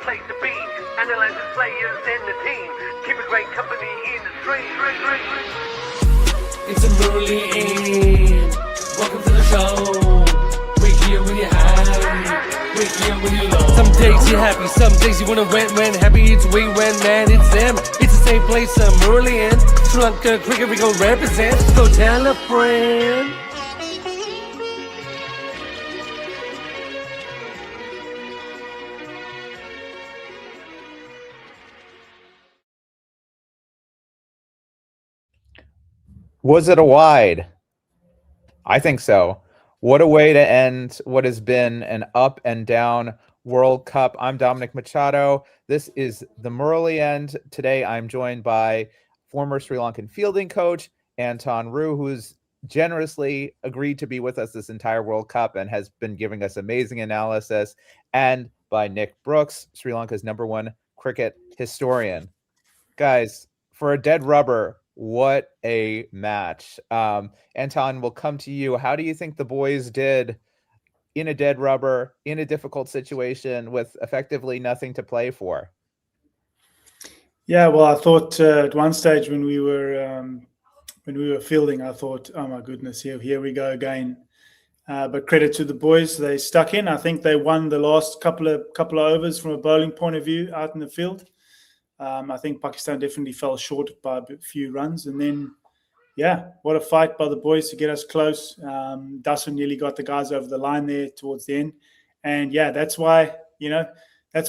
place to be. Analyzing players and the team. Keeping great company in the stream. It's a Murali End. Welcome to the show. We're here when you're high. We're here when you're low. Some days you're happy, some days you wanna when happy it's we when man it's them. It's the same place, Murali End. Sri Lanka cricket we go represent. Go tell a friend. Was it a wide? I think so. What a way to end what has been an up and down World Cup. I'm Dominic Machado. This is the Murali End. Today I'm joined by former Sri Lankan fielding coach Anton Rue, who's generously agreed to be with us this entire World Cup and has been giving us amazing analysis, and by Nick Brooks, Sri Lanka's #1 cricket historian. Guys, for a dead rubber, what a match. Anton, we'll come to you. How do you think the boys did in a dead rubber, in a difficult situation with effectively nothing to play for? Yeah, well, I thought at one stage when we were fielding, I thought, oh my goodness, here we go again. But credit to the boys, they stuck in. I think they won the last couple of overs from a bowling point of view out in the field. I think Pakistan definitely fell short by a few runs. And then, yeah, what a fight by the boys to get us close. Dasun nearly got the guys over the line there towards the end. And, yeah, that's why the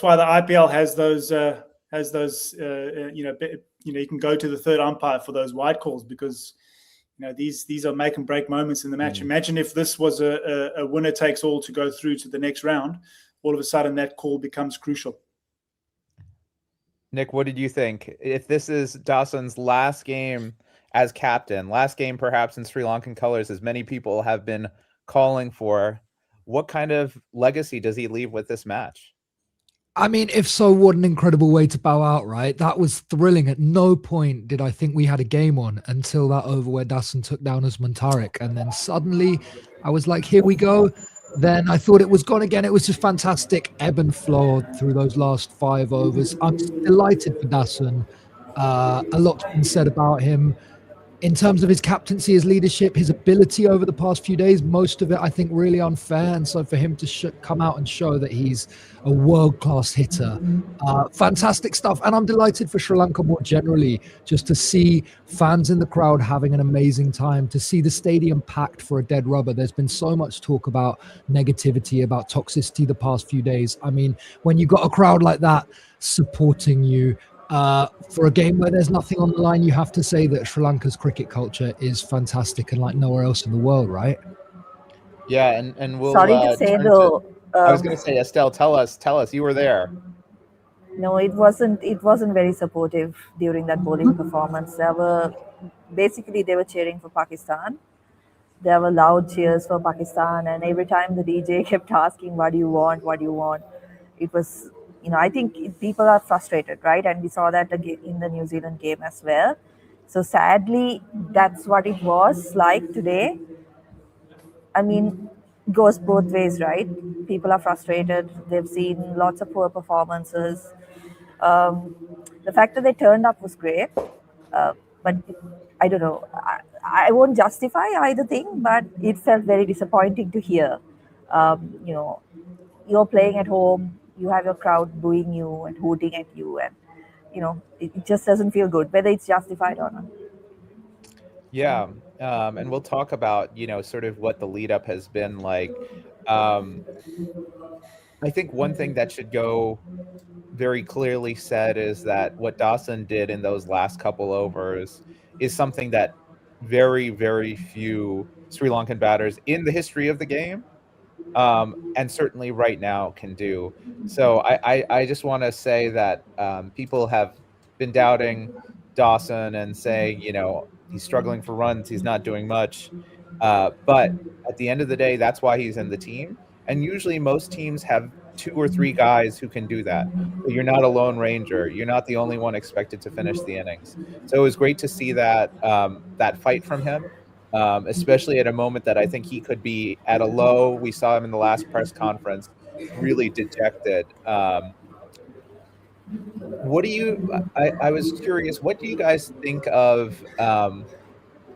IPL has those, you can go to the third umpire for those wide calls because, these are make and break moments in the match. Imagine if this was a winner takes all to go through to the next round. All of a sudden that call becomes crucial. Nick, what did you think? If this is Dasun's last game as captain, last game perhaps in Sri Lankan colors, as many people have been calling for, what kind of legacy does he leave with this match? I mean, if so, what an incredible way to bow out, right? That was thrilling. At no point did I think we had a game on until that over where Dasun took down Usman Tariq. And then suddenly I was like, here we go. Then I thought it was gone again. It was just fantastic ebb and flow through those last 5 overs. I'm delighted for Dasun. A lot's been said about him. In terms of his captaincy, his leadership, his ability over the past few days, most of it, I think, really unfair. And so for him to come out and show that he's a world-class hitter, fantastic stuff. And I'm delighted for Sri Lanka more generally, just to see fans in the crowd having an amazing time, to see the stadium packed for a dead rubber. There's been so much talk about negativity, about toxicity the past few days. I mean, when you got a crowd like that supporting you, for a game where there's nothing on the line, you have to say that Sri Lanka's cricket culture is fantastic and like nowhere else in the world, right? Yeah, and we'll. Sorry to say though. I was going to say, Estelle, tell us, you were there. No, it wasn't very supportive during that bowling performance. They were cheering for Pakistan. There were loud cheers for Pakistan, and every time the DJ kept asking, "What do you want? What do you want?" It was. I think people are frustrated, right? And we saw that in the New Zealand game as well. So sadly, that's what it was like today. I mean, it goes both ways, right? People are frustrated. They've seen lots of poor performances. The fact that they turned up was great. But I don't know. I won't justify either thing, but it felt very disappointing to hear. You're playing at home. You have your crowd booing you and hooting at you, and it just doesn't feel good, whether it's justified or not. Yeah, and we'll talk about sort of what the lead up has been like. I think one thing that should go very clearly said is that what Dasun did in those last couple overs is something that very, very few Sri Lankan batters in the history of the game and certainly right now can do. So I just want to say that people have been doubting Dasun and saying, he's struggling for runs, he's not doing much. But at the end of the day, that's why he's in the team. And usually most teams have 2 or 3 guys who can do that. You're not a lone ranger. You're not the only one expected to finish the innings. So it was great to see that that fight from him. Especially at a moment that I think he could be at a low. We saw him in the last press conference, really dejected. What do you? I was curious. What do you guys think of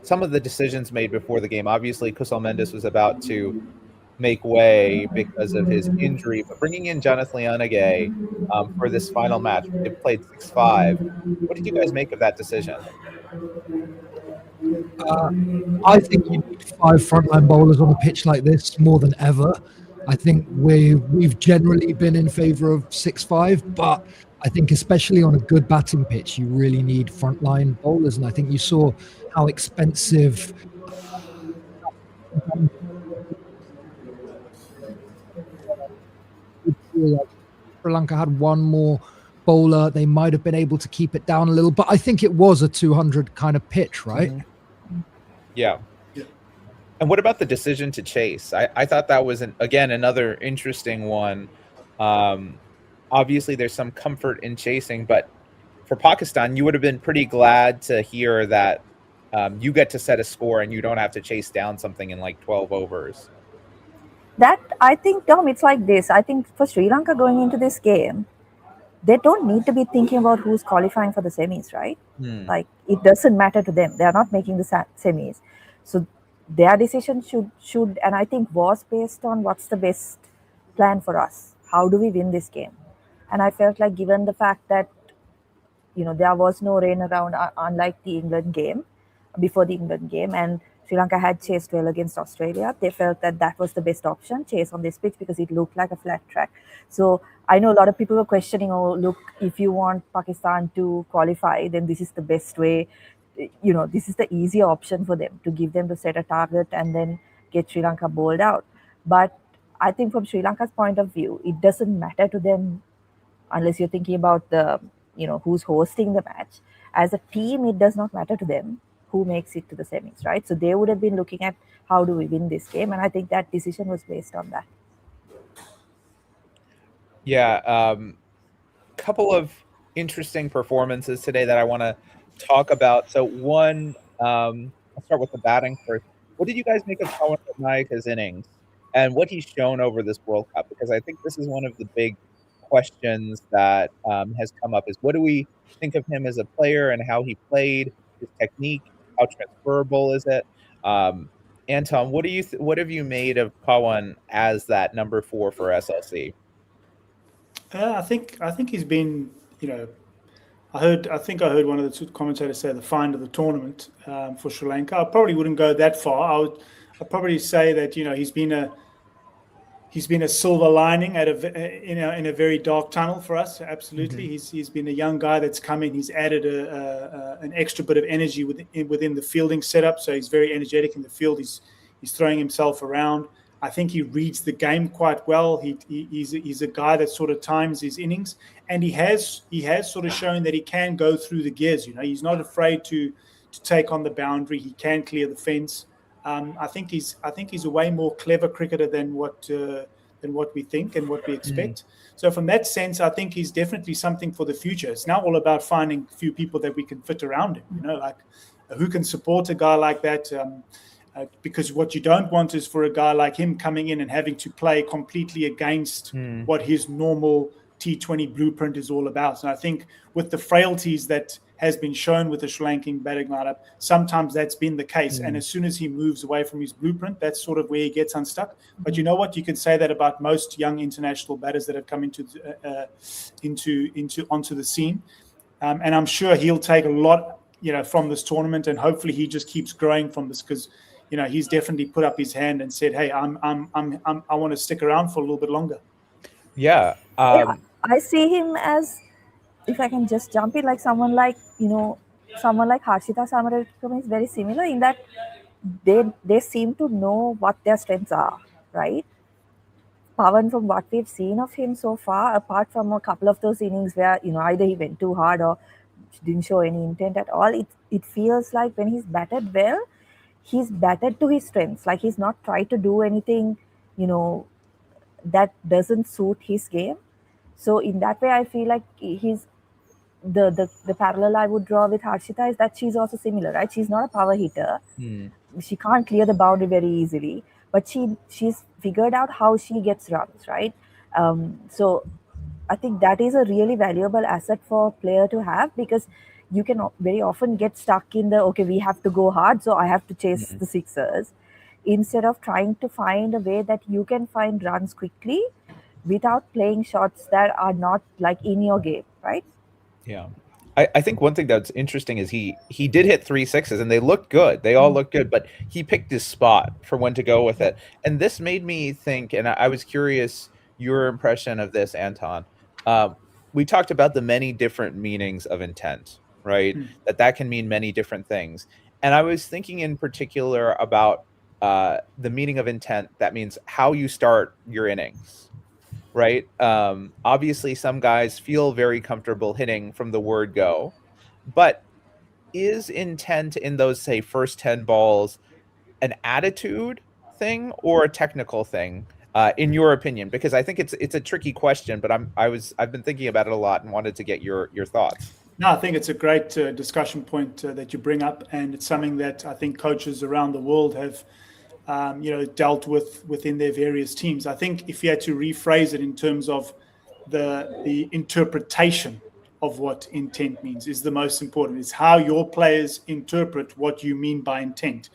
some of the decisions made before the game? Obviously, Kusal Mendes was about to make way because of his injury, but bringing in Jonathan Leonage for this final match, they played 6-5. What did you guys make of that decision? I think you need 5 frontline bowlers on a pitch like this more than ever. I think we've generally been in favour of 6-5, but I think especially on a good batting pitch, you really need frontline bowlers. And I think you saw how expensive Sri Lanka had one more bowler. They might have been able to keep it down a little, but I think it was a 200 kind of pitch, right? Yeah. And what about the decision to chase? I thought that was again another interesting one. Obviously, there's some comfort in chasing, but for Pakistan, you would have been pretty glad to hear that you get to set a score and you don't have to chase down something in like 12 overs. That, I think, Tom, it's like this. I think for Sri Lanka going into this game, they don't need to be thinking about who's qualifying for the semis, right? Like, it doesn't matter to them. They are not making the semis. So their decision should, and I think was based on what's the best plan for us. How do we win this game? And I felt like, given the fact that, there was no rain around, unlike the England game, before the England game, and Sri Lanka had chased well against Australia, they felt that that was the best option, chase on this pitch, because it looked like a flat track. So I know a lot of people were questioning, oh, look, if you want Pakistan to qualify, then this is the best way. This is the easier option for them, to give them to set a target and then get Sri Lanka bowled out. But I think from Sri Lanka's point of view, it doesn't matter to them, unless you're thinking about the, who's hosting the match. As a team, it does not matter to them who makes it to the semis, right? So they would have been looking at how do we win this game, and I think that decision was based on that. Yeah, couple of interesting performances today that I want to talk about. So one, I'll start with the batting first. What did you guys make of Pawan Ratnayaka's innings and what he's shown over this World Cup? Because I think this is one of the big questions that has come up, is what do we think of him as a player and how he played, his technique, how transferable is it? Anton, what have you made of Pawan as that number 4 for SLC? I think he's been, I think I heard one of the commentators say the find of the tournament for Sri Lanka. I probably wouldn't go that far. I'd probably say that he's been a silver lining in a very dark tunnel for us. Absolutely, he's been a young guy that's come in. He's added an extra bit of energy within the fielding setup. So he's very energetic in the field. He's throwing himself around. I think he reads the game quite well. He's a guy that sort of times his innings, and he has sort of shown that he can go through the gears. He's not afraid to take on the boundary. He can clear the fence. I think he's a way more clever cricketer than what we think and what we expect. So from that sense, I think he's definitely something for the future. It's now all about finding a few people that we can fit around him. Like who can support a guy like that. Because what you don't want is for a guy like him coming in and having to play completely against what his normal T20 blueprint is all about. And I think with the frailties that has been shown with the Sri Lankan batting lineup, sometimes that's been the case. And as soon as he moves away from his blueprint, that's sort of where he gets unstuck. But you know what? You can say that about most young international batters that have come onto the scene. And I'm sure he'll take a lot, from this tournament, and hopefully he just keeps growing from this, because he's definitely put up his hand and said, "Hey, I want to stick around for a little bit longer." Yeah. I see him as, if I can just jump in, like someone like Harshita Samaravikram is very similar in that they seem to know what their strengths are, right? Pawan, from what we've seen of him so far, apart from a couple of those innings where either he went too hard or didn't show any intent at all, it feels like when he's batted well, he's batted to his strengths. Like he's not tried to do anything, that doesn't suit his game. So in that way, I feel like he's the parallel I would draw with Harshita is that she's also similar, right? She's not a power hitter. She can't clear the boundary very easily, but she's figured out how she gets runs, right? So I think that is a really valuable asset for a player to have, because you can very often get stuck in the, okay, we have to go hard, so I have to chase the sixers, instead of trying to find a way that you can find runs quickly without playing shots that are not like in your game, right? Yeah. I think one thing that's interesting is he did hit 3 6s and they looked good. They all looked good, but he picked his spot for when to go with it. And this made me think, and I was curious your impression of this, Anton. We talked about the many different meanings of intent, right? That can mean many different things. And I was thinking in particular about the meaning of intent that means how you start your innings, right? Obviously, some guys feel very comfortable hitting from the word go, but is intent in those, say, first 10 balls an attitude thing or a technical thing, in your opinion? Because I think it's a tricky question, but I've been thinking about it a lot and wanted to get your thoughts. No, I think it's a great discussion point that you bring up, and it's something that I think coaches around the world have dealt with within their various teams. I think if you had to rephrase it in terms of the interpretation of what intent means is the most important. It's how your players interpret what you mean by intent.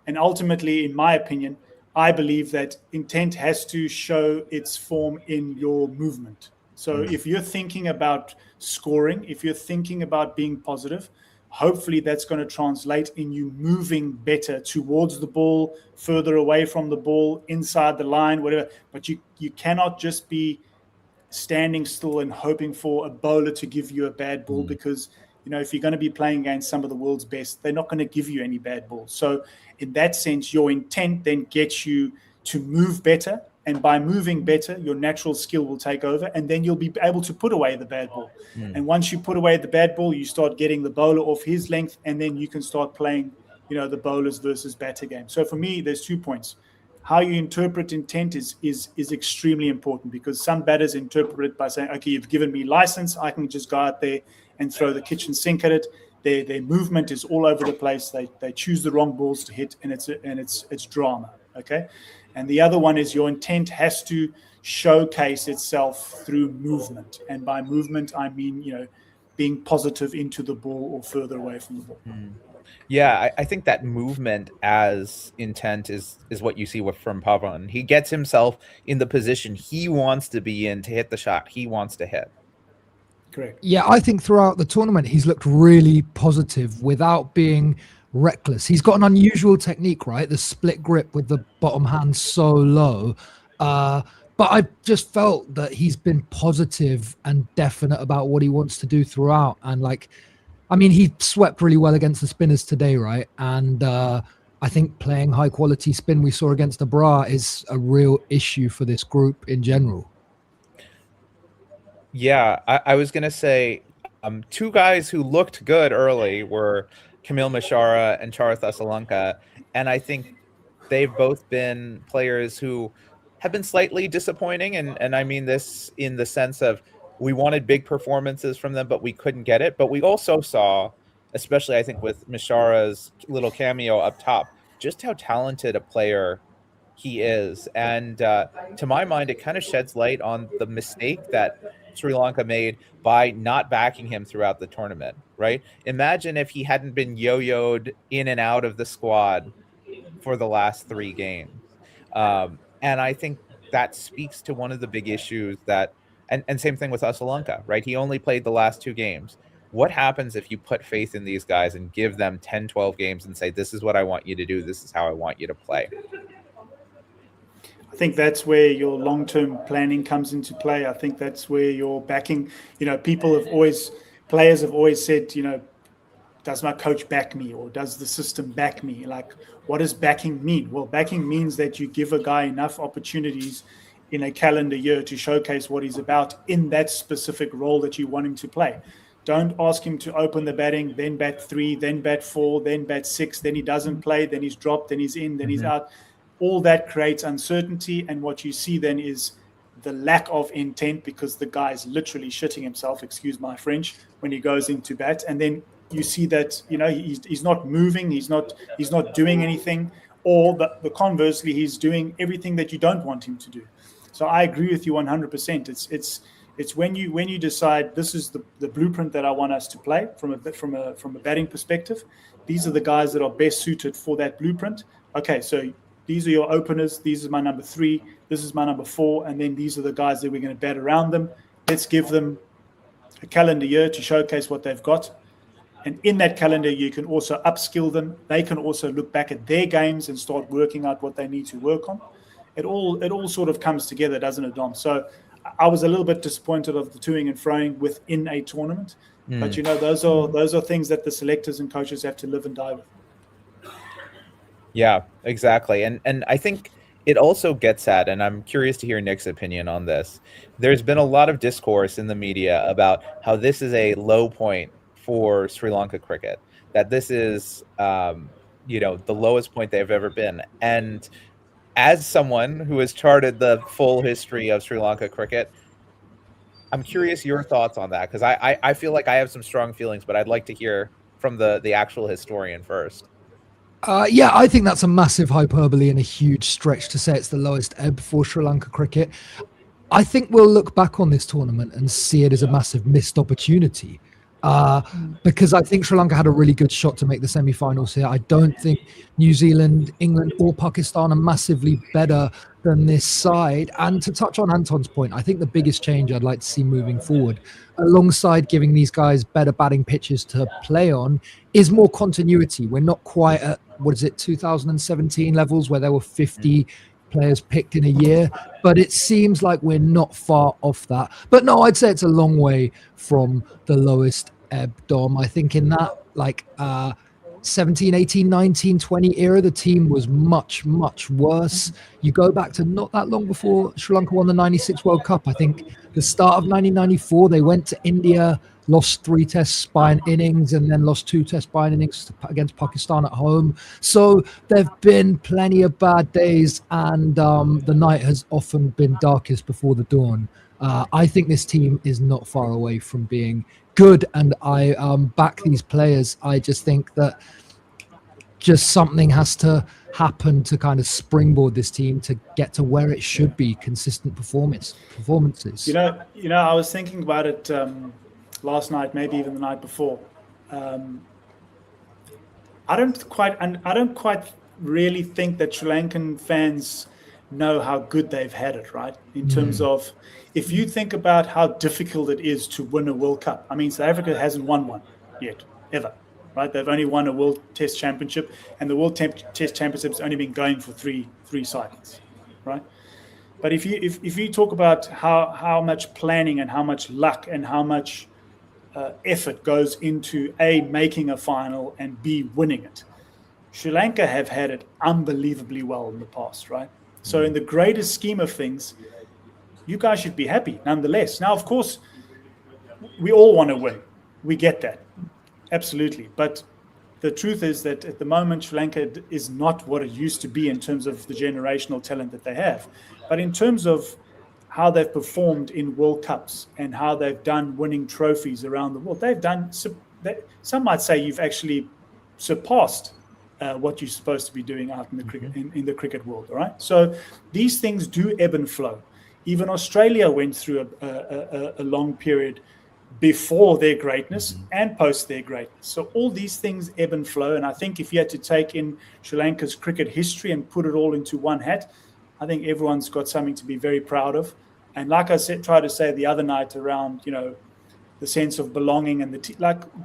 And ultimately, in my opinion, I believe that intent has to show its form in your movement. So if you're thinking about scoring, if you're thinking about being positive, hopefully that's going to translate in you moving better towards the ball, further away from the ball, inside the line, whatever. But you cannot just be standing still and hoping for a bowler to give you a bad ball, because if you're going to be playing against some of the world's best, they're not going to give you any bad balls. So in that sense, your intent then gets you to move better. And by moving better, your natural skill will take over, and then you'll be able to put away the bad ball. And once you put away the bad ball, you start getting the bowler off his length, and then you can start playing, the bowlers versus batter game. So for me, there's 2 points. How you interpret intent is extremely important, because some batters interpret it by saying, okay, you've given me license, I can just go out there and throw the kitchen sink at it. Their movement is all over the place. They choose the wrong balls to hit, and it's drama. Okay. And the other one is your intent has to showcase itself through movement. And by movement, I mean, being positive into the ball or further away from the ball. Yeah, I think that movement as intent is what you see from Pavan. He gets himself in the position he wants to be in to hit the shot he wants to hit. Correct. Yeah, I think throughout the tournament, he's looked really positive without being reckless. He's got an unusual technique, right? The split grip with the bottom hand so low. But I just felt that he's been positive and definite about what he wants to do throughout. And he swept really well against the spinners today, right? And I think playing high quality spin we saw against the Bra is a real issue for this group in general. Yeah, I was going to say 2 guys who looked good early were Kamil Mishara and Charith Sri Lanka. And I think they've both been players who have been slightly disappointing. And I mean this in the sense of we wanted big performances from them, but we couldn't get it. But we also saw, especially I think with Mishara's little cameo up top, just how talented a player he is. And to my mind, it kind of sheds light on the mistake that Sri Lanka made by not backing him throughout the tournament, right? Imagine if he hadn't been yo-yoed in and out of the squad for the last 3 games. And I think that speaks to one of the big issues that, and same thing with Sri Lanka, right? He only played the last 2 games. What happens if you put faith in these guys and give them 10, 12 games and say, this is what I want you to do, this is how I want you to play? I think that's where your long-term planning comes into play. I think that's where your backing, players have always said, does my coach back me, or does the system back me? Like, what does backing mean? Well, backing means that you give a guy enough opportunities in a calendar year to showcase what he's about in that specific role that you want him to play. Don't ask him to open the batting, then bat 3, then bat 4, then bat 6, then he doesn't play, then he's dropped, then he's in, then he's out. All that creates uncertainty, and what you see then is the lack of intent, because the guy's literally shitting himself, excuse my French, when he goes into bat. And then you see that he's not moving, he's not doing anything, or the conversely, he's doing everything that you don't want him to do. So I agree with you 100%. It's when you decide this is the blueprint that I want us to play from a batting perspective. These are the guys that are best suited for that blueprint. Okay, so these are your openers. These is my number 3. This is my number 4, and then these are the guys that we're going to bat around them. Let's give them a calendar year to showcase what they've got. And in that calendar, you can also upskill them. They can also look back at their games and start working out what they need to work on. It all sort of comes together, doesn't it, Dom? So I was a little bit disappointed of the toing and froing within a tournament. But, those are things that the selectors and coaches have to live and die with. Yeah, exactly. And I think it also gets at, and I'm curious to hear Nick's opinion on this, there's been a lot of discourse in the media about how this is a low point for Sri Lanka cricket, that this is, the lowest point they've ever been. And as someone who has charted the full history of Sri Lanka cricket, I'm curious your thoughts on that, because I feel like I have some strong feelings, but I'd like to hear from the actual historian first. Yeah, I think that's a massive hyperbole and a huge stretch to say it's the lowest ebb for Sri Lanka cricket. I think we'll look back on this tournament and see it as a massive missed opportunity. Because I think Sri Lanka had a really good shot to make the semi-finals here. I don't think New Zealand, England, or Pakistan are massively better than this side. And to touch on Anton's point, I think the biggest change I'd like to see moving forward, alongside giving these guys better batting pitches to play on, is more continuity. We're not quite at, 2017 levels where there were 50 players picked in a year, but it seems like we're not far off that. But no, I'd say it's a long way from the lowest ebb, Dom. I think in that 17, 18, 19, 20 era, the team was much, much worse. You go back to not that long before Sri Lanka won the 96 World Cup. I think the start of 1994, they went to India, lost 3 test spine innings, and then lost 2 test spine innings against Pakistan at home. So there have been plenty of bad days, and the night has often been darkest before the dawn. I think this team is not far away from being good, and I back these players. I just think that just something has to happen to kind of springboard this team to get to where it should be, consistent performances. I was thinking about it last night, maybe even the night before. I don't quite really think that Sri Lankan fans know how good they've had it, right? In terms of, if you think about how difficult it is to win a World Cup. I mean, South Africa hasn't won one yet, ever, right? They've only won a World Test Championship, and the World Test Championship's only been going for three cycles, right? But if you talk about how much planning and how much luck and how much effort goes into A, making a final, and B, winning it, Sri Lanka have had it unbelievably well in the past, right? So in the greatest scheme of things, you guys should be happy nonetheless. Now, of course, we all want to win. We get that. Absolutely. But the truth is that at the moment, Sri Lanka is not what it used to be in terms of the generational talent that they have. But in terms of how they've performed in World Cups and how they've done winning trophies around the world, they've done, some might say you've actually surpassed what you're supposed to be doing out in the cricket in the cricket world, all right? So these things do ebb and flow. Even Australia went through a long period before their greatness and post their greatness. So all these things ebb and flow. And I think if you had to take in Sri Lanka's cricket history and put it all into one hat, I think everyone's got something to be very proud of. And like I tried to say the other night around, the sense of belonging and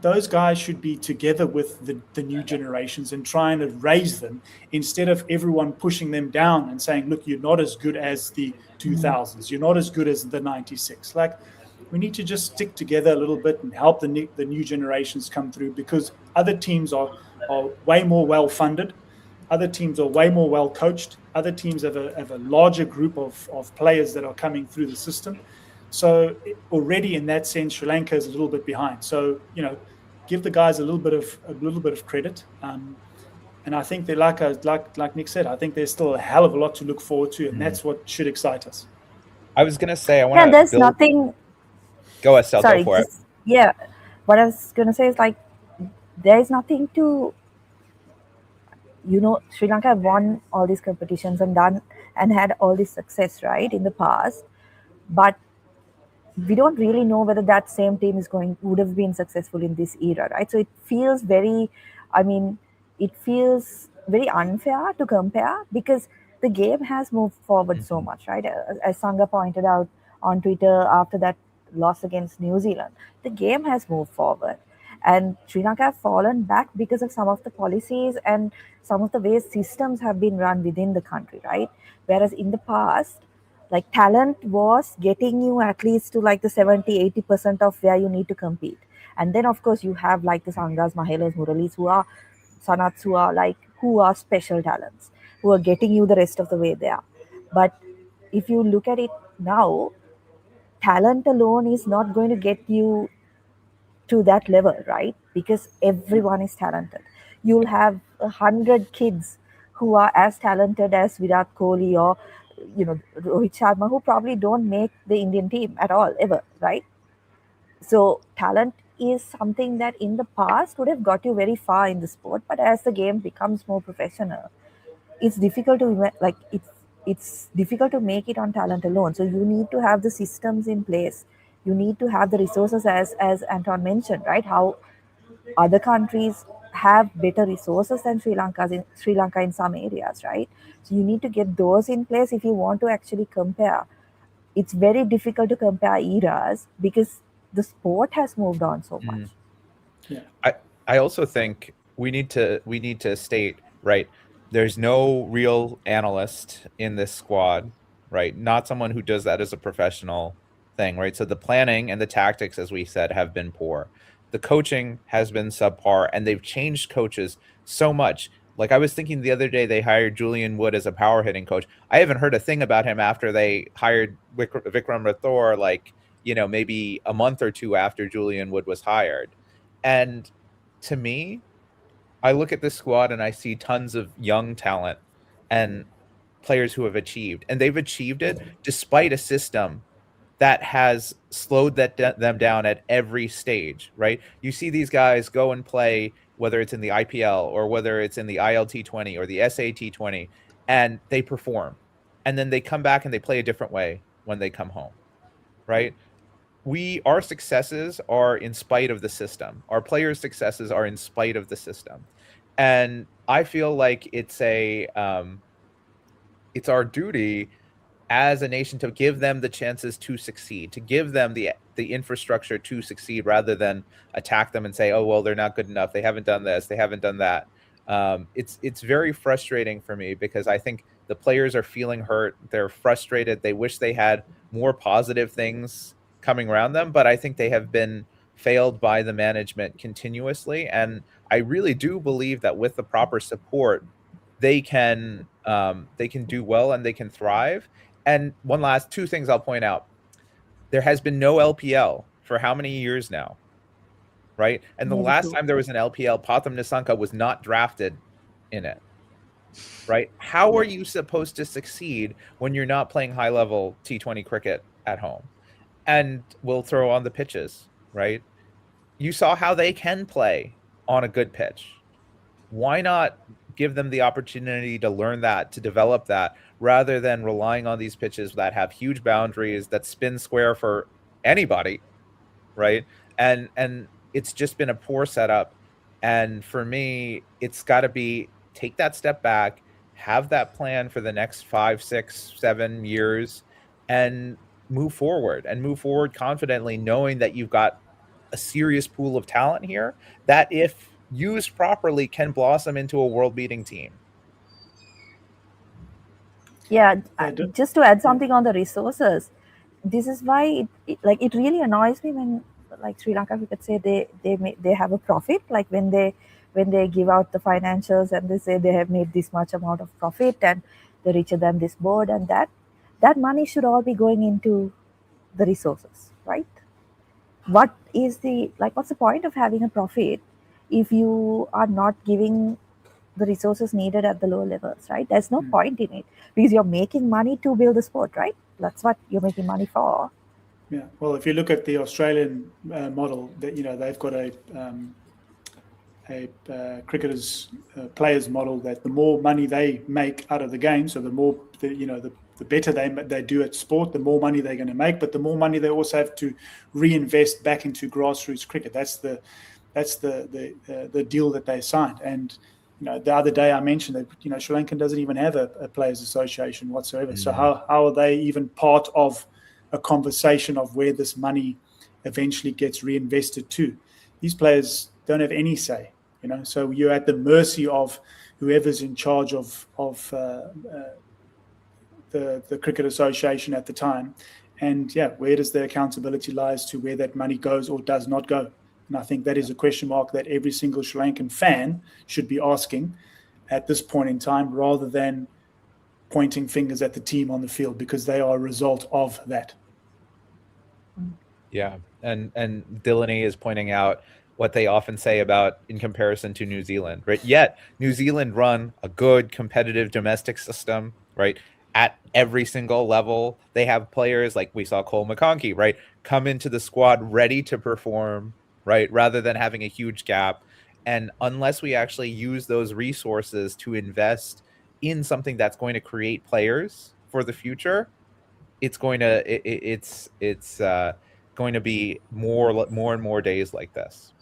those guys should be together with the new generations and trying to raise them instead of everyone pushing them down and saying, look, you're not as good as the 2000s. You're not as good as the 96. We need to just stick together a little bit and help the new generations come through, because other teams are way more well-funded. Other teams are way more well-coached. Other teams have a larger group of players that are coming through the system. So already in that sense, Sri Lanka is a little bit behind. So, give the guys a little bit of credit. And I think they're like Nick said, I think there's still a hell of a lot to look forward to, and that's what should excite us. I was going to say, I want to there's nothing. Go, Estelle, go for it. Yeah. What I was going to say is there's nothing to, Sri Lanka have won all these competitions and had all this success, right, in the past. But we don't really know whether that same team would have been successful in this era, right? So it feels very, I mean, it feels very unfair to compare because the game has moved forward so much, right? As Sangha pointed out on Twitter after that loss against New Zealand, the game has moved forward. And Sri Lanka have fallen back because of some of the policies and some of the ways systems have been run within the country, right? Whereas in the past, like talent was getting you at least to like the 70-80% of where you need to compete. And then of course you have like the Sangas, Mahelas, Muralis who are Sanats who are special talents, who are getting you the rest of the way there. But if you look at it now, talent alone is not going to get you to that level, right? Because everyone is talented. You'll have 100 kids who are as talented as Virat Kohli or Rohit Sharma, who probably don't make the Indian team at all ever, right? So talent is something that in the past would have got you very far in the sport, but as the game becomes more professional, it's difficult to it's difficult to make it on talent alone. So you need to have the systems in place. You need to have the resources, as Anton mentioned, right? How other countries have better resources than Sri Lanka in some areas, right? So you need to get those in place if you want to actually compare. It's very difficult to compare eras because the sport has moved on so much. Yeah. I also think we need to state, right, there's no real analyst in this squad, right? Not someone who does that as a professional thing, right? So the planning and the tactics, as we said, have been poor. The coaching has been subpar, and they've changed coaches so much. Like I was thinking the other day, they hired Julian Wood as a power hitting coach. I haven't heard a thing about him after they hired Vikram Rathore, like, maybe a month or two after Julian Wood was hired. And to me, I look at this squad and I see tons of young talent and players who have achieved, and they've achieved it despite a system that has slowed them down at every stage, right? You see these guys go and play, whether it's in the IPL or whether it's in the ILT20 or the SAT20, and they perform. And then they come back and they play a different way when they come home, right? Our successes are in spite of the system. Our players' successes are in spite of the system. And I feel like it's our duty as a nation to give them the chances to succeed, to give them the infrastructure to succeed, rather than attack them and say, oh, well, they're not good enough, they haven't done this, they haven't done that. It's very frustrating for me because I think the players are feeling hurt, they're frustrated, they wish they had more positive things coming around them, but I think they have been failed by the management continuously. And I really do believe that with the proper support, they can do well and they can thrive. And two things I'll point out. There has been no LPL for how many years now, right? And the last time there was an LPL, Patham Nissanka was not drafted in it, right? How are you supposed to succeed when you're not playing high-level T20 cricket at home? And we'll throw on the pitches, right? You saw how they can play on a good pitch. Why not give them the opportunity to learn that, to develop that, rather than relying on these pitches that have huge boundaries, that spin square for anybody, right? And it's just been a poor setup. And for me, it's got to be take that step back, have that plan for the next 5, 6, 7 years, and move forward confidently, knowing that you've got a serious pool of talent here that, if used properly, can blossom into a world-beating team. Yeah, just to add something on the resources, this is why it really annoys me when like Sri Lanka cricket say they have a profit, like when they give out the financials and they say they have made this much amount of profit and they're richer than this board, and that money should all be going into the resources, right? What's the point of having a profit if you are not giving the resources needed at the lower levels, right? There's no point in it because you're making money to build the sport, right? That's what you're making money for. Yeah. Well, if you look at the Australian model, that they've got a cricketers players model that the more money they make out of the game, so the more the the better they do at sport, the more money they're going to make, but the more money they also have to reinvest back into grassroots cricket. That's the deal that they signed. And the other day I mentioned that Sri Lankan doesn't even have a players' association whatsoever. So how are they even part of a conversation of where this money eventually gets reinvested to? These players don't have any say, So you're at the mercy of whoever's in charge of the Cricket Association at the time. And where does the accountability lies to where that money goes or does not go? And I think that is a question mark that every single Sri Lankan fan should be asking at this point in time, rather than pointing fingers at the team on the field, because they are a result of that. Yeah, and Delaney is pointing out what they often say about in comparison to New Zealand, right? Yet New Zealand run a good competitive domestic system, right? At every single level, they have players like we saw Cole McConkey, right, come into the squad ready to perform, right, rather than having a huge gap. And unless we actually use those resources to invest in something that's going to create players for the future, it's going to going to be more and more days like this.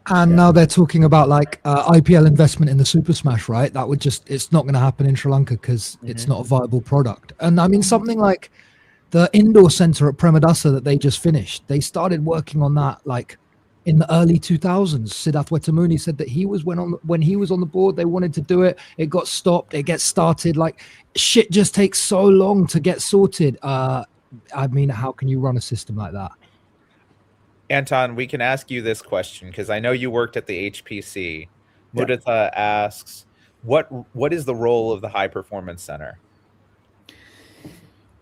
And now they're talking about like IPL investment in the Super Smash, right? That would it's not going to happen in Sri Lanka because it's not a viable product. And I mean, something like the indoor center at Premadasa that they just finished, they started working on that like in the early 2000s. Siddharth Wetamuni said that when he was on the board, they wanted to do it. It got stopped. It gets started. Like shit just takes so long to get sorted. I mean, how can you run a system like that? Anton, we can ask you this question because I know you worked at the HPC. Mudita asks, what is the role of the High Performance Center?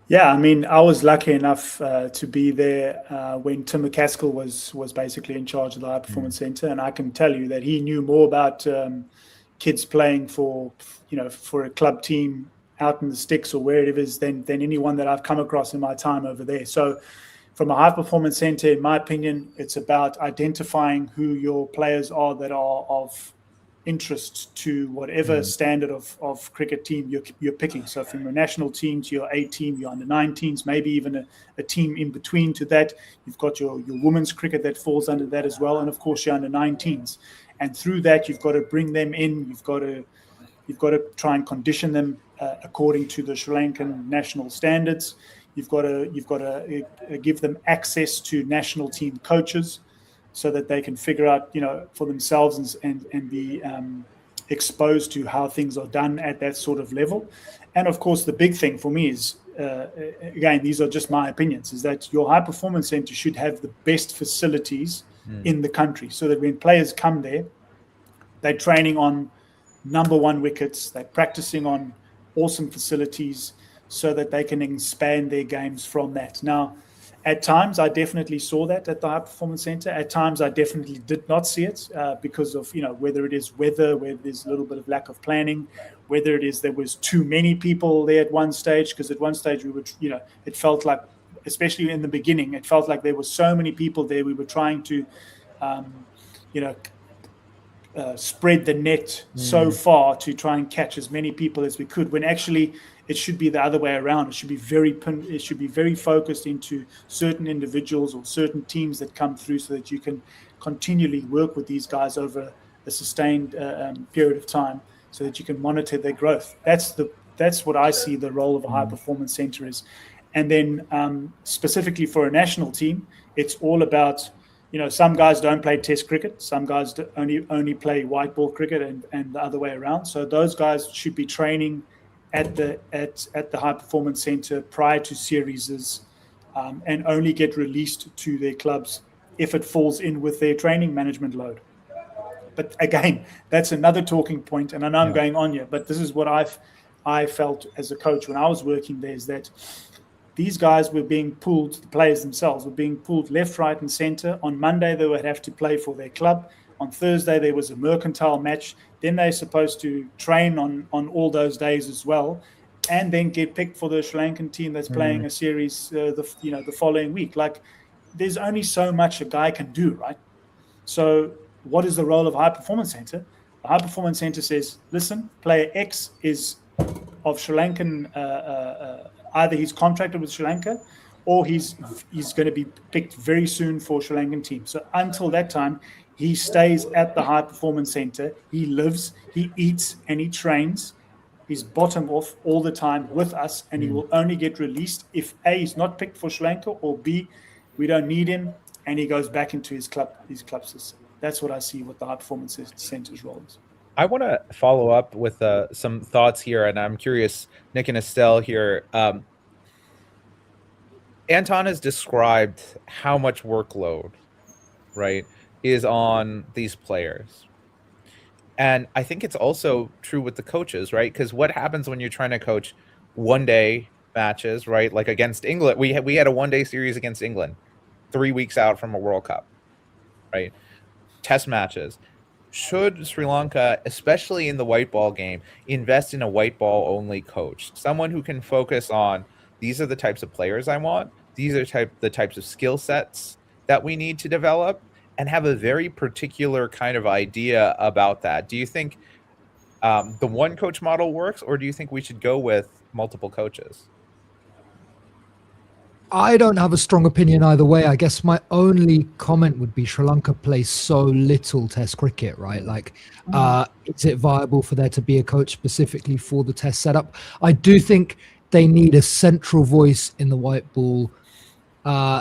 Yeah, I mean, I was lucky enough to be there when Tim McCaskill was basically in charge of the High Performance Center, and I can tell you that he knew more about kids playing for a club team out in the sticks or where it is than anyone that I've come across in my time over there. So from a High Performance Center, in my opinion, it's about identifying who your players are that are of interest to whatever standard of cricket team you're picking. So from your national team to your A team, your under-19s, maybe even a team in between to that. You've got your women's cricket that falls under that as well, and of course your under-19s. And through that, you've got to bring them in. You've got to try and condition them according to the Sri Lankan national standards. You've got to give them access to national team coaches, so that they can figure out, for themselves and be exposed to how things are done at that sort of level. And of course, the big thing for me is, again, these are just my opinions, is that your High Performance Center should have the best facilities in the country, so that when players come there, they're training on number one wickets, they're practicing on awesome facilities, so that they can expand their games from that. Now, at times, I definitely saw that at the High Performance Center. At times, I definitely did not see it because of, whether it is weather, where there's a little bit of lack of planning, whether it is there was too many people there at one stage, because at one stage we would, it felt like, especially in the beginning, it felt like there were so many people there. We were trying to, spread the net so far to try and catch as many people as we could, when actually it should be the other way around. It should be very focused into certain individuals or certain teams that come through, so that you can continually work with these guys over a sustained period of time, so that you can monitor their growth. That's what I see the role of a High Performance Center is. And then specifically for a national team, it's all about, some guys don't play Test cricket, some guys only play white ball cricket, and the other way around. So those guys should be training at the High Performance Center prior to series, and only get released to their clubs if it falls in with their training management load. But again, that's another talking point, and I know I'm going on here, but this is what I felt as a coach when I was working there, is that these guys were being pulled, the players themselves were being pulled left, right, and center. On Monday, they would have to play for their club. On Thursday, there was a mercantile match. Then they're supposed to train on all those days as well, and then get picked for the Sri Lankan team that's playing a series the following week. Like, there's only so much a guy can do, right? So what is the role of High Performance Center? The High Performance Center says, listen, player X is of Sri Lankan, either he's contracted with Sri Lanka or he's going to be picked very soon for Sri Lankan team. So until that time, he stays at the high performance center. He lives, he eats, and he trains. He's bottom off all the time with us, and he will only get released if A, he's not picked for Sri Lanka, or B, we don't need him, and he goes back into his club system. That's what I see with the high performance center's role is. I want to follow up with some thoughts here, and I'm curious, Nick and Estelle here. Anton has described how much workload, right, is on these players. And I think it's also true with the coaches, right? Because what happens when you're trying to coach one-day matches, right? Like against England, we had a one-day series against England, 3 weeks out from a World Cup, right? Test matches. Should Sri Lanka, especially in the white ball game, invest in a white ball only coach? Someone who can focus on, these are the types of players I want. These are the types of skill sets that we need to develop, and have a very particular kind of idea about that. Do you think the one coach model works, or do you think we should go with multiple coaches? I don't have a strong opinion either way. I guess my only comment would be Sri Lanka plays so little test cricket, right? Like, is it viable for there to be a coach specifically for the test setup? I do think they need a central voice in the white ball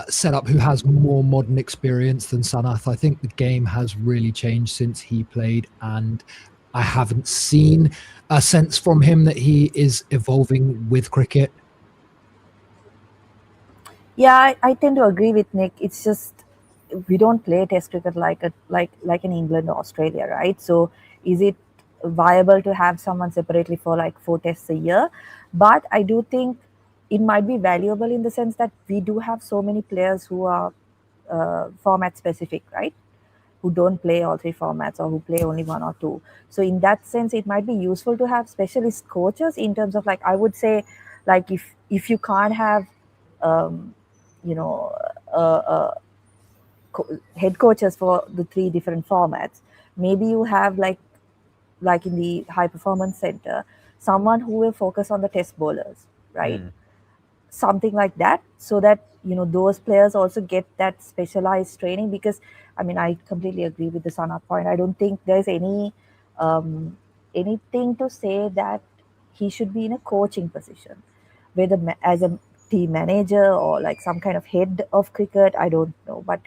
setup who has more modern experience than Sanath. I think the game has really changed since he played, and I haven't seen a sense from him that he is evolving with cricket. Yeah, I tend to agree with Nick. It's just we don't play test cricket like in England or Australia, right? So is it viable to have someone separately for like 4 tests a year? But I do think it might be valuable in the sense that we do have so many players who are format specific, right? Who don't play all 3 formats, or who play only 1 or 2. So in that sense, it might be useful to have specialist coaches in terms of, like, I would say, like, if you can't have head coaches for the 3 different formats, maybe you have like in the high performance center, someone who will focus on the test bowlers, right? Something like that, so that those players also get that specialized training. Because I completely agree with the Sanath point. I don't think there's any anything to say that he should be in a coaching position, whether as a team manager or like some kind of head of cricket, I don't know. But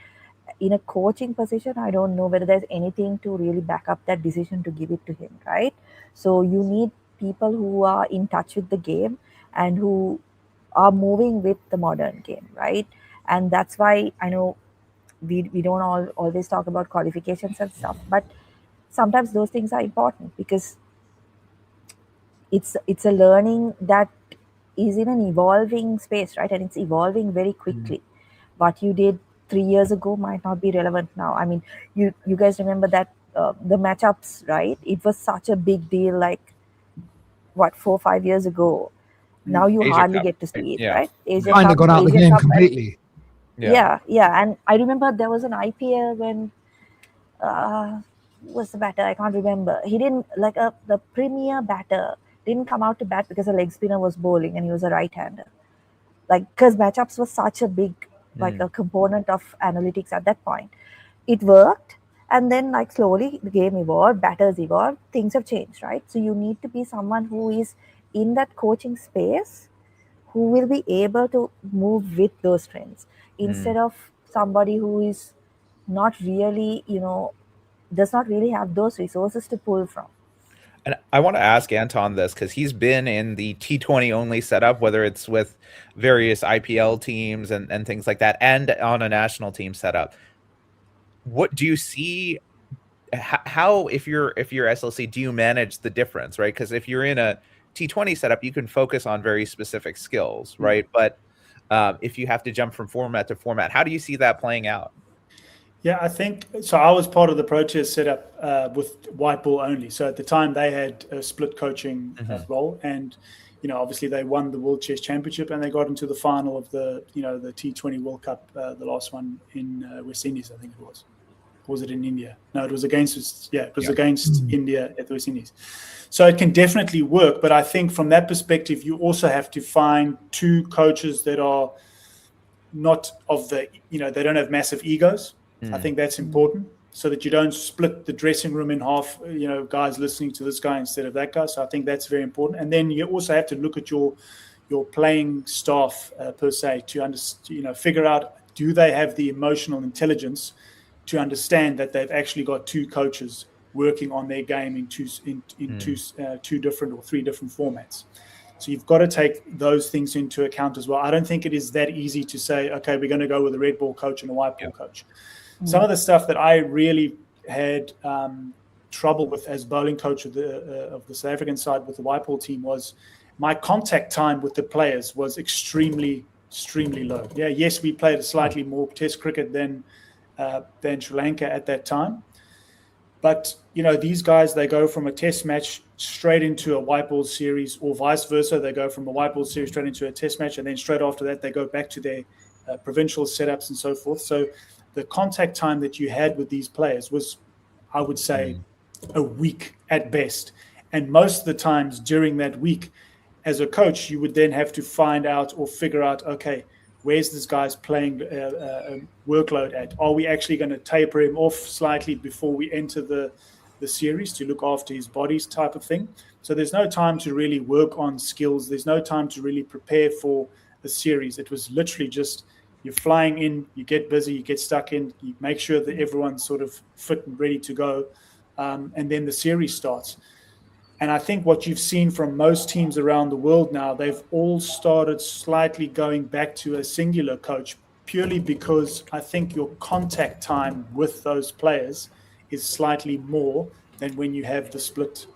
in a coaching position, I don't know whether there's anything to really back up that decision to give it to him, right? So you need people who are in touch with the game and who are moving with the modern game, right? And that's why I know we don't always talk about qualifications and stuff, but sometimes those things are important, because it's a learning that is in an evolving space, right? And it's evolving very quickly. What you did 3 years ago might not be relevant now. You guys remember that the matchups, right? It was such a big deal, like 4-5 years ago. Now you Asia hardly Cup, get to see it, yeah. right? Asia Kind of Cup, got out of the Asia game Cup, completely. Yeah. And I remember there was an IPL when who was the batter? I can't remember. He didn't the premier batter didn't come out to bat because a leg spinner was bowling and he was a right-hander. Because matchups was such a big a component of analytics at that point. It worked, and then slowly the game evolved, batters evolved, things have changed, right? So you need to be someone who is in that coaching space, who will be able to move with those trends, instead of somebody who is not really, does not really have those resources to pull from. And I want to ask Anton this, because he's been in the T20 only setup, whether it's with various IPL teams and things like that, and on a national team setup. What do you see? How, if you're SLC, do you manage the difference, right? Because if you're in a T20 setup, you can focus on very specific skills, right? But if you have to jump from format to format, how do you see that playing out? Yeah, I think so. I was part of the Proteas setup with white ball only. So at the time, they had a split coaching role, and obviously they won the World Chess Championship and they got into the final of the the T20 World Cup, the last one in West Indies, I think it was. Or was it in India? No, it was against against India at the West Indies. So it can definitely work, but I think from that perspective, you also have to find two coaches that are not of the, they don't have massive egos. I think that's important, so that you don't split the dressing room in half, guys listening to this guy instead of that guy. So I think that's very important. And then you also have to look at your playing staff per se to figure out, do they have the emotional intelligence to understand that they've actually got two coaches working on their game in two different or three different formats. So you've got to take those things into account as well. I don't think it is that easy to say, okay, we're going to go with a red ball coach and a white ball coach. Some of the stuff that I really had trouble with as bowling coach of the South African side with the white ball team was my contact time with the players was extremely low. Yes, we played a slightly more Test cricket than Sri Lanka at that time. But, these guys, they go from a Test match straight into a white ball series, or vice versa. They go from a white ball series straight into a Test match, and then straight after that, they go back to their provincial setups and so forth. So the contact time that you had with these players was, I would say, a week at best. And most of the times during that week, as a coach, you would then have to find out or figure out, okay, where's this guy's playing workload at? Are we actually going to taper him off slightly before we enter the series to look after his bodies type of thing? So there's no time to really work on skills. There's no time to really prepare for the series. It was literally just, you're flying in, you get busy, you get stuck in, you make sure that everyone's sort of fit and ready to go, and then the series starts. And I think what you've seen from most teams around the world now, they've all started slightly going back to a singular coach, purely because I think your contact time with those players is slightly more than when you have the split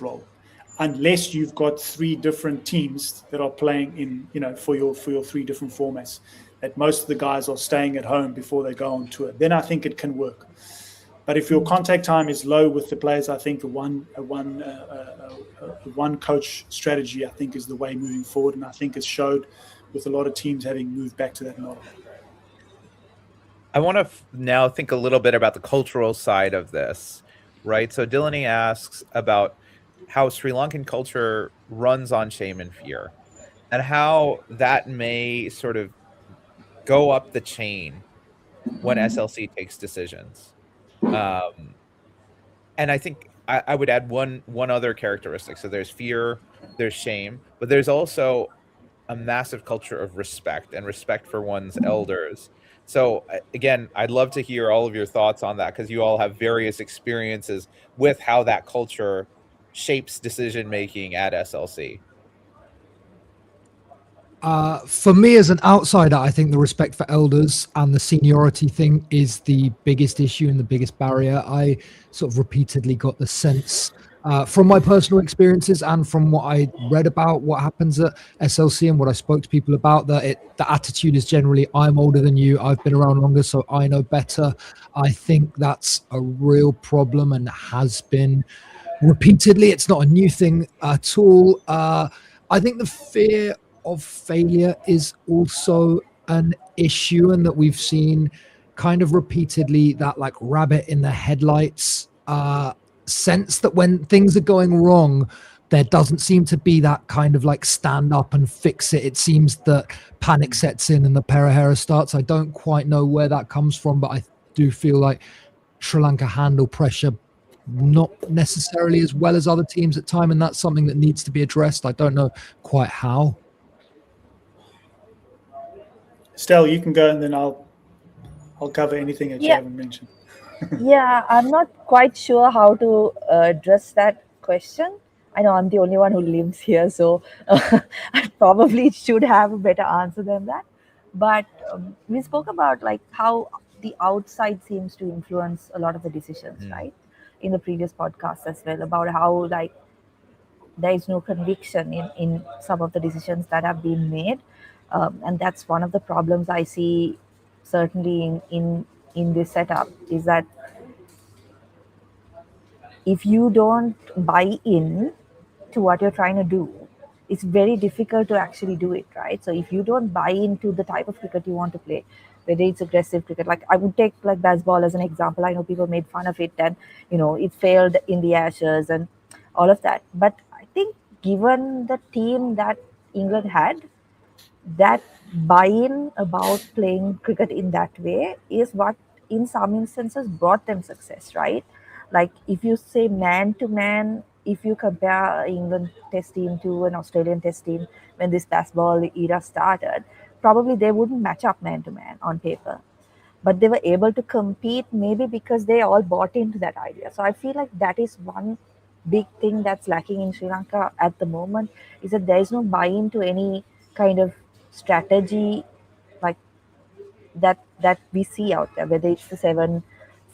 role. Unless you've got three different teams that are playing in, for your three different formats, that most of the guys are staying at home before they go on tour, then I think it can work. But if your contact time is low with the players, I think a one coach strategy, I think, is the way moving forward, and I think it's showed with a lot of teams having moved back to that model. I want to now think a little bit about the cultural side of this, right? So Dilani asks about how Sri Lankan culture runs on shame and fear, and how that may sort of go up the chain when SLC takes decisions. And I think I would add one other characteristic. So there's fear, there's shame, but there's also a massive culture of respect and respect for one's elders. So again, I'd love to hear all of your thoughts on that, because you all have various experiences with how that culture shapes decision making at SLC. For me as an outsider, I think the respect for elders and the seniority thing is the biggest issue and the biggest barrier. I sort of repeatedly got the sense from my personal experiences and from what I read about what happens at SLC and what I spoke to people about, that the attitude is generally, I'm older than you, I've been around longer, so I know better. I think that's a real problem and has been repeatedly. It's not a new thing at all. I think the fear of failure is also an issue, and that we've seen kind of repeatedly that like rabbit in the headlights sense that when things are going wrong, there doesn't seem to be that kind of like stand up and fix it. It seems that panic sets in and the perahera starts. I don't quite know where that comes from, but I do feel like Sri Lanka handle pressure not necessarily as well as other teams at time, and that's something that needs to be addressed. I don't know quite how. Stell, you can go, and then I'll cover anything that you haven't mentioned. Yeah, I'm not quite sure how to address that question. I know I'm the only one who lives here, so I probably should have a better answer than that. But we spoke about like how the outside seems to influence a lot of the decisions, right? In the previous podcast as well, about how like there is no conviction in some of the decisions that have been made. And that's one of the problems I see certainly in this setup, is that if you don't buy in to what you're trying to do, it's very difficult to actually do it, right? So if you don't buy into the type of cricket you want to play, whether it's aggressive cricket, like I would take like baseball as an example. I know people made fun of it, and it failed in the Ashes and all of that. But I think given the team that England had, that buy-in about playing cricket in that way is what in some instances brought them success, right? Like if you say man to man, if you compare England test team to an Australian test team when this baseball era started, probably they wouldn't match up man to man on paper, but they were able to compete maybe because they all bought into that idea. So I feel like that is one big thing that's lacking in Sri Lanka at the moment, is that there is no buy-in to any kind of strategy like that we see out there, whether it's the 7-4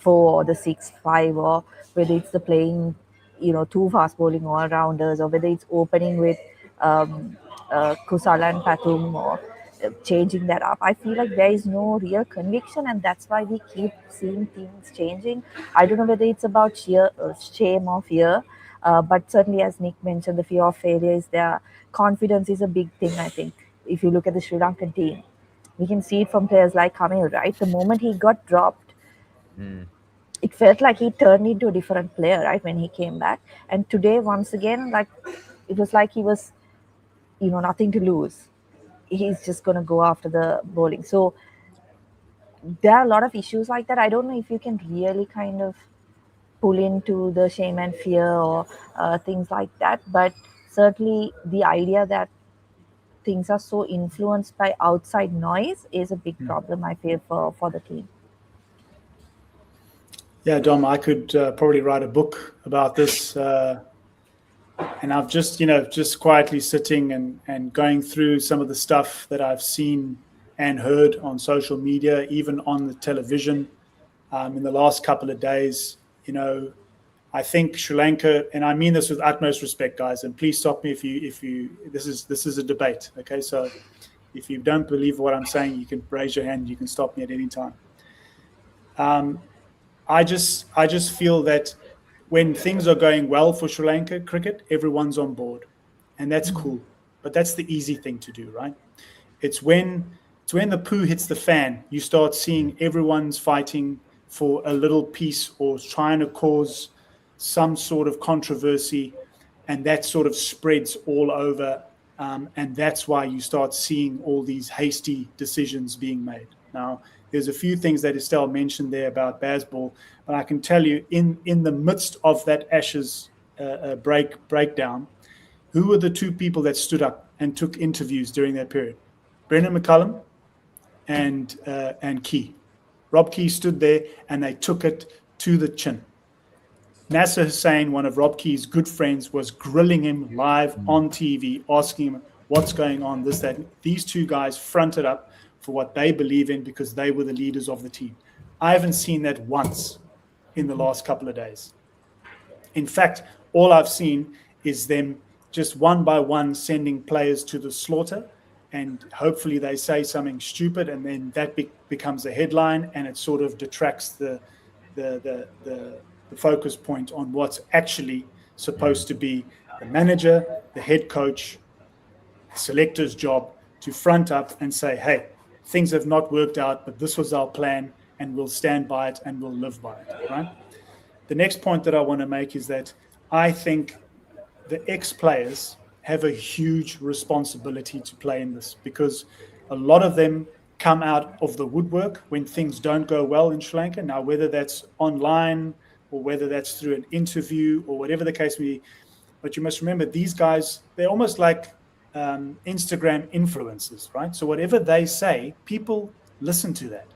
or the 6-5, or whether it's the playing two fast bowling all rounders, or whether it's opening with Kusal and Patum, or changing that up. I feel like there is no real conviction, and that's why we keep seeing things changing. I don't know whether it's about sheer shame or fear, but certainly, as Nick mentioned, the fear of failure is there. Confidence is a big thing, I think. If you look at the Sri Lankan team, we can see it from players like Kamil, right? The moment he got dropped, it felt like he turned into a different player, right, when he came back. And today, once again, like it was like he was, nothing to lose. He's just going to go after the bowling. So there are a lot of issues like that. I don't know if you can really kind of pull into the shame and fear or things like that, but certainly the idea that things are so influenced by outside noise is a big problem, I feel, for the team. Yeah, Dom, I could probably write a book about this. And I've just quietly sitting and going through some of the stuff that I've seen and heard on social media, even on the television in the last couple of days. I think Sri Lanka, and I mean this with utmost respect, guys, and please stop me if you this is a debate, okay? So if you don't believe what I'm saying, you can raise your hand. You can stop me at any time. I just feel that when things are going well for Sri Lanka cricket, everyone's on board, and that's cool. But that's the easy thing to do, right? It's when the poo hits the fan, you start seeing everyone's fighting for a little piece or trying to cause some sort of controversy, and that sort of spreads all over, and that's why you start seeing all these hasty decisions being made. Now, there's a few things that Estelle mentioned there about baseball, but I can tell you, in the midst of that Ashes breakdown, who were the two people that stood up and took interviews during that period? Brendan McCullum and Key. Rob Key stood there and they took it to the chin. Nasser Hussain, one of Rob Key's good friends, was grilling him live on TV, asking him what's going on, this, that. These two guys fronted up for what they believe in because they were the leaders of the team. I haven't seen that once in the last couple of days. In fact, all I've seen is them just one by one sending players to the slaughter, and hopefully they say something stupid, and then that becomes a headline, and it sort of detracts the focus point on what's actually supposed to be the manager, the head coach, the selector's job to front up and say, hey, things have not worked out, but this was our plan, and we'll stand by it and we'll live by it, right? The next point that I want to make is that I think the ex-players have a huge responsibility to play in this, because a lot of them come out of the woodwork when things don't go well in Sri Lanka. Now, whether that's online or whether that's through an interview or whatever the case may be, but you must remember, these guys, they're almost like Instagram influencers, right? So whatever they say, people listen to that.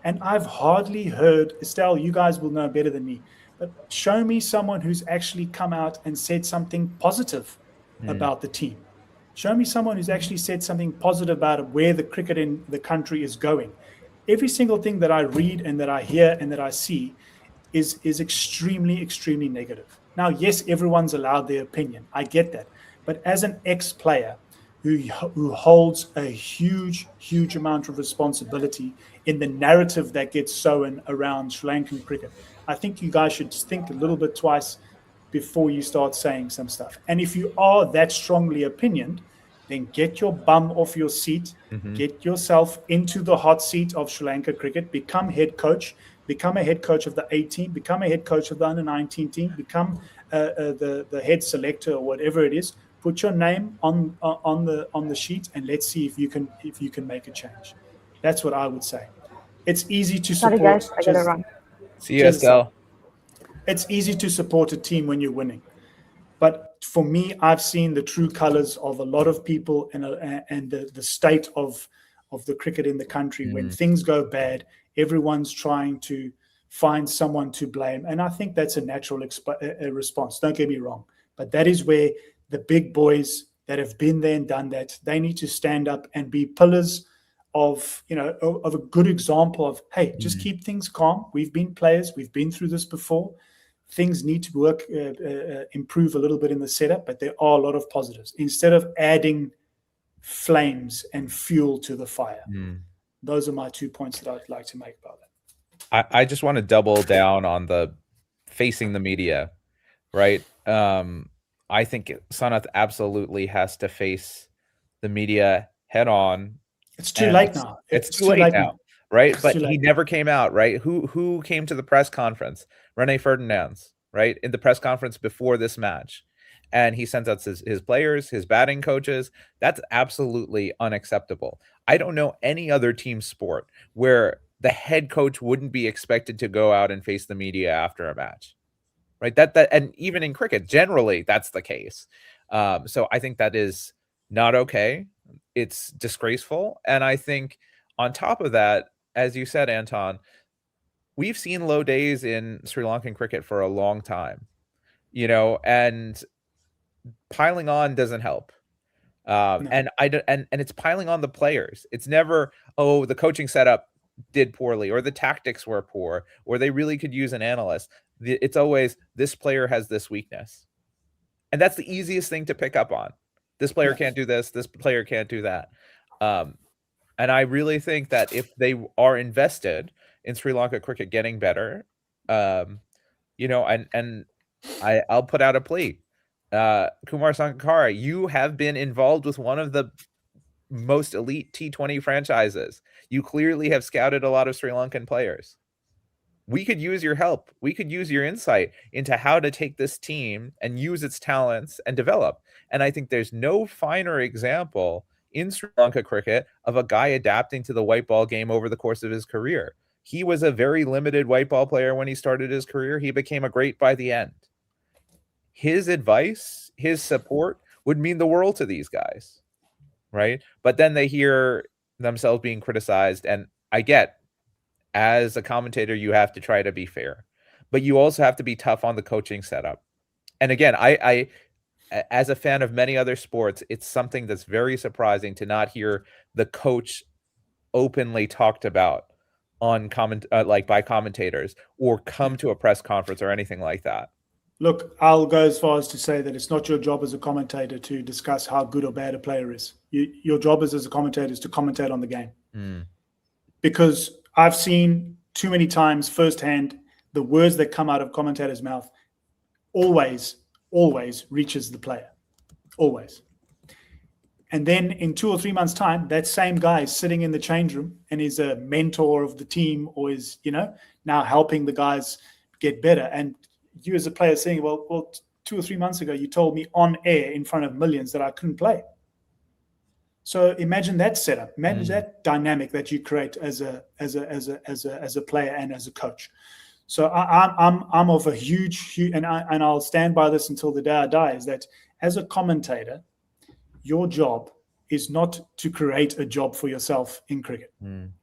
And I've hardly heard, Estelle, you guys will know better than me, but show me someone who's actually come out and said something positive about the team. Show me someone who's actually said something positive about where the cricket in the country is going. Every single thing that I read and that I hear and that I see is extremely, extremely negative. Now, yes, everyone's allowed their opinion. I get that. But as an ex-player who holds a huge, huge amount of responsibility in the narrative that gets sown around Sri Lankan cricket, I think you guys should think a little bit twice before you start saying some stuff. And if you are that strongly opinioned, then get your bum off your seat, get yourself into the hot seat of Sri Lanka cricket, become head coach, become a head coach of the A team, become a head coach of the under-19 team, become the head selector or whatever it is. Put your name on the sheet, and let's see if you can make a change. That's what I would say. It's easy to Sorry, support. guys, I gotta run. See you, Estelle. It's easy to support a team when you're winning. But for me, I've seen the true colors of a lot of people and the state of the cricket in the country. When things go bad, everyone's trying to find someone to blame. And I think that's a natural response. Don't get me wrong. But that is where the big boys that have been there and done that, they need to stand up and be pillars of a good example of, hey, just keep things calm. We've been players. We've been through this before. Things need to improve a little bit in the setup, but there are a lot of positives. Instead of adding flames and fuel to the fire. Those are my 2 points that I'd like to make about that. I just want to double down on the facing the media, right? I think Sanath absolutely has to face the media head on. It's too late now. It's too late now. Right. But he never came out. Right. Who came to the press conference? Rene Ferdinands, right, in the press conference before this match. And he sends out his players, his batting coaches. That's absolutely unacceptable. I don't know any other team sport where the head coach wouldn't be expected to go out and face the media after a match. Right. That and even in cricket, generally, that's the case. So I think that is not okay. It's disgraceful. And I think on top of that, as you said, Anton, we've seen low days in Sri Lankan cricket for a long time, and piling on doesn't help. No. And it's piling on the players. It's never, the coaching setup did poorly, or the tactics were poor, or they really could use an analyst. It's always, this player has this weakness. And that's the easiest thing to pick up on. This player can't do this. This player can't do that. And I really think that if they are invested in Sri Lanka cricket getting better, and I'll put out a plea. Kumar Sangakkara, you have been involved with one of the most elite T20 franchises. You clearly have scouted a lot of Sri Lankan players. We could use your help. We could use your insight into how to take this team and use its talents and develop. And I think there's no finer example in Sri Lanka cricket of a guy adapting to the white ball game over the course of his career. He was a very limited white ball player when he started his career. He became a great by the end. His advice, his support would mean the world to these guys, right? But then they hear themselves being criticized. And I get, as a commentator, you have to try to be fair, but you also have to be tough on the coaching setup. And again, I as a fan of many other sports, it's something that's very surprising to not hear the coach openly talked about on by commentators, or come to a press conference or anything like that. Look, I'll go as far as to say that it's not your job as a commentator to discuss how good or bad a player is. Your job as a commentator is to commentate on the game. Because I've seen too many times firsthand, the words that come out of commentators' mouth always reaches the player. Always. And then in 2 or 3 months' time, that same guy is sitting in the change room and is a mentor of the team, or is, now helping the guys get better. And you as a player saying, well, 2 or 3 months ago, you told me on air in front of millions that I couldn't play. So imagine that setup. Imagine that dynamic that you create as a player and as a coach. So I'm of a huge, and I'll stand by this until the day I die, is that as a commentator, your job is not to create a job for yourself in cricket.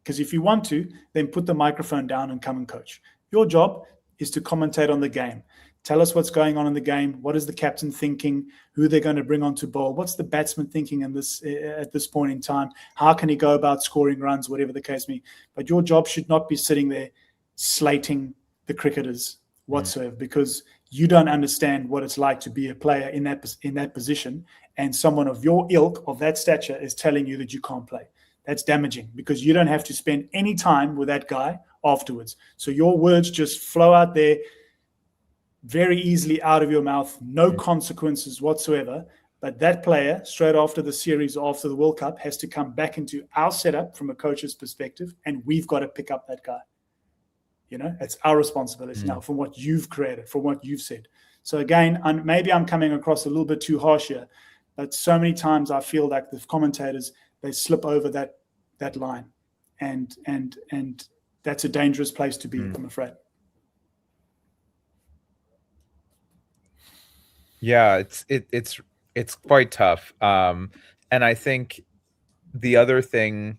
Because if you want to, then put the microphone down and come and coach. Your job is to commentate on the game. Tell us what's going on in the game. What is the captain thinking? Who they're going to bring onto bowl? What's the batsman thinking at this point in time? How can he go about scoring runs, whatever the case may be? But your job should not be sitting there slating the cricketers whatsoever, because you don't understand what it's like to be a player in that position, and someone of your ilk, of that stature, is telling you that you can't play. That's damaging, because you don't have to spend any time with that guy afterwards. So your words just flow out there very easily out of your mouth, no consequences whatsoever. But that player, straight after the series, after the World Cup, has to come back into our setup from a coach's perspective, and we've got to pick up that guy. It's our responsibility now from what you've created, from what you've said. So again, maybe I'm coming across a little bit too harsh here, but so many times I feel like the commentators, they slip over that line, and that's a dangerous place to be, I'm afraid. Yeah, it's quite tough. And I think the other thing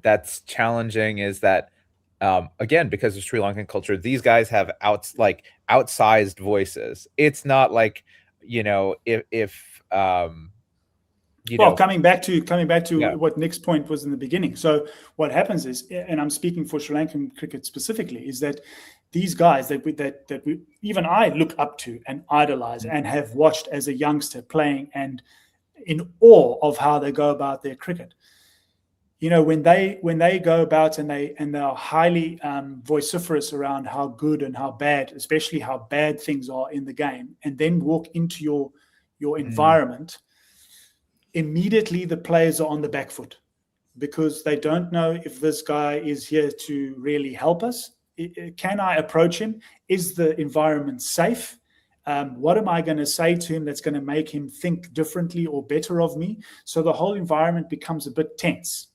that's challenging is that, again, because of Sri Lankan culture, these guys have outsized voices. It's not like, if coming back to what Nick's point was in the beginning. So what happens is, and I'm speaking for Sri Lankan cricket specifically, is that these guys that we even I look up to and idolize and have watched as a youngster playing and in awe of how they go about their cricket. When they go about and they are highly vociferous around how good and how bad, especially how bad things are in the game, and then walk into your environment, immediately the players are on the back foot because they don't know if this guy is here to really help us. Can I approach him? Is the environment safe? What am I going to say to him that's going to make him think differently or better of me? So the whole environment becomes a bit tense.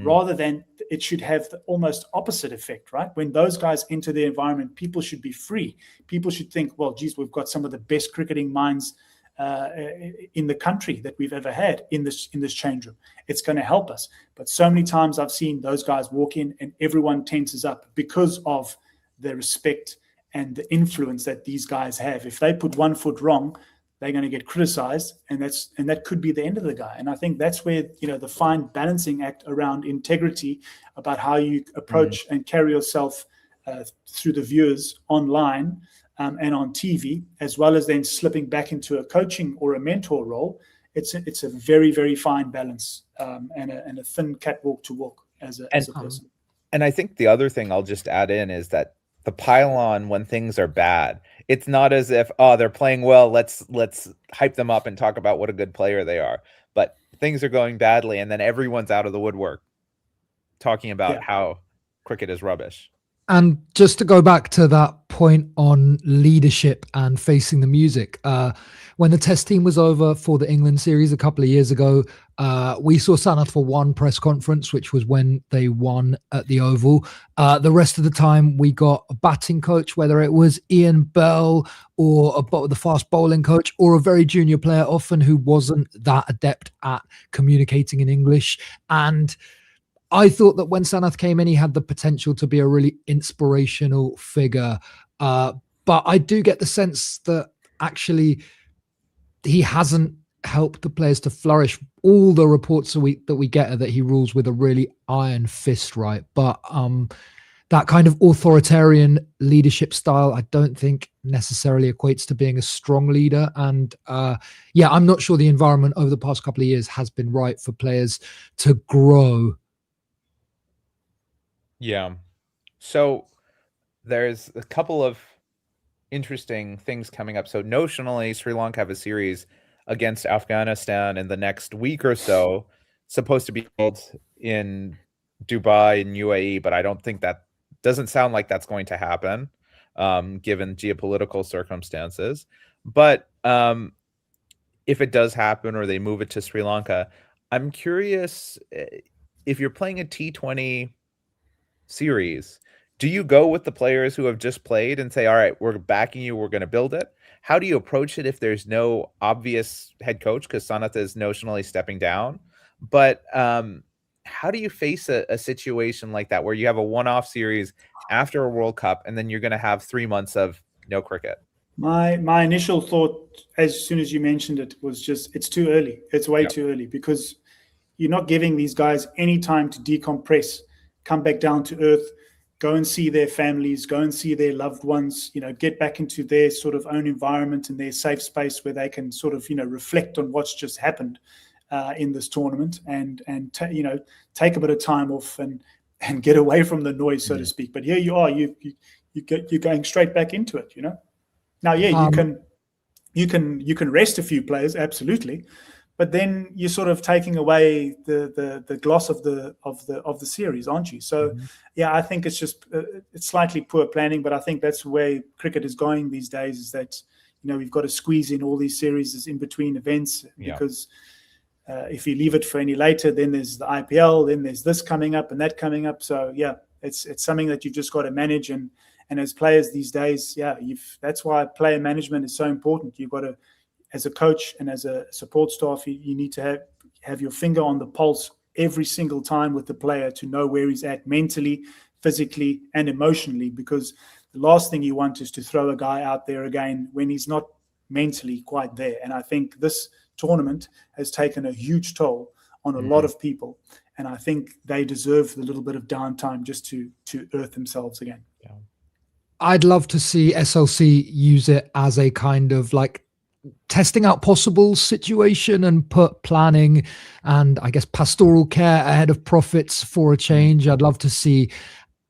Rather than it should have the almost opposite effect, right? When those guys enter the environment, people should be free. People should think, well, geez, we've got some of the best cricketing minds in the country that we've ever had in this change room. It's going to help us. But so many times I've seen those guys walk in and everyone tenses up because of the respect and the influence that these guys have. If they put one foot wrong, they're going to get criticized, and that could be the end of the guy. And I think that's where the fine balancing act around integrity, about how you approach and carry yourself through the viewers online and on TV, as well as then slipping back into a coaching or a mentor role. It's a very, very fine balance and a thin catwalk to walk as a person. And I think the other thing I'll just add in is that the pylon, when things are bad, it's not as if, they're playing well, let's hype them up and talk about what a good player they are. But things are going badly, and then everyone's out of the woodwork talking about how cricket is rubbish. And just to go back to that point on leadership and facing the music, when the test team was over for the England series a couple of years ago, we saw Sanath for one press conference, which was when they won at the Oval. The rest of the time, we got a batting coach, whether it was Ian Bell or the fast bowling coach, or a very junior player, often who wasn't that adept at communicating in English. And I thought that when Sanath came in, he had the potential to be a really inspirational figure. But I do get the sense that actually he hasn't helped the players to flourish. All the reports that we get are that he rules with a really iron fist, right? But that kind of authoritarian leadership style, I don't think necessarily equates to being a strong leader. And I'm not sure the environment over the past couple of years has been right for players to grow. Yeah. So there's a couple of interesting things coming up. So notionally, Sri Lanka have a series against Afghanistan in the next week or so, supposed to be held in Dubai and UAE, but I don't think doesn't sound like that's going to happen, given geopolitical circumstances. But if it does happen, or they move it to Sri Lanka, I'm curious, if you're playing a T20 series, do you go with the players who have just played and say, all right, we're backing you, we're going to build it? How do you approach it if there's no obvious head coach, because Sanath is notionally stepping down? But how do you face a situation like that, where you have a one-off series after a World Cup, and then you're going to have 3 months of no cricket? My initial thought, as soon as you mentioned it, was just, it's too early. It's way too early, because you're not giving these guys any time to decompress, come back down to earth, go and see their families, go and see their loved ones, get back into their sort of own environment and their safe space where they can sort of, reflect on what's just happened in this tournament, and take a bit of time off and get away from the noise, so to speak. But here you are, you're going straight back into it, Now, yeah, you can rest a few players, absolutely, but then you're sort of taking away the gloss of the series, aren't you? So yeah, I think it's just it's slightly poor planning, but I think that's the way cricket is going these days, is that, you know, we've got to squeeze in all these series in between events, because if you leave it for any later, then there's the IPL, then there's this coming up and that coming up. So yeah, it's something that you've just got to manage. And as players these days, that's why player management is so important. You've got to, as a coach and as a support staff, you need to have your finger on the pulse every single time with the player to know where he's at mentally, physically, and emotionally, because the last thing you want is to throw a guy out there again when he's not mentally quite there. And I think this tournament has taken a huge toll on a lot of people, and I think they deserve the little bit of downtime just to earth themselves again. I'd love to see SLC use it as a kind of like testing out possible situation and put planning and I guess pastoral care ahead of profits for a change. I'd love to see,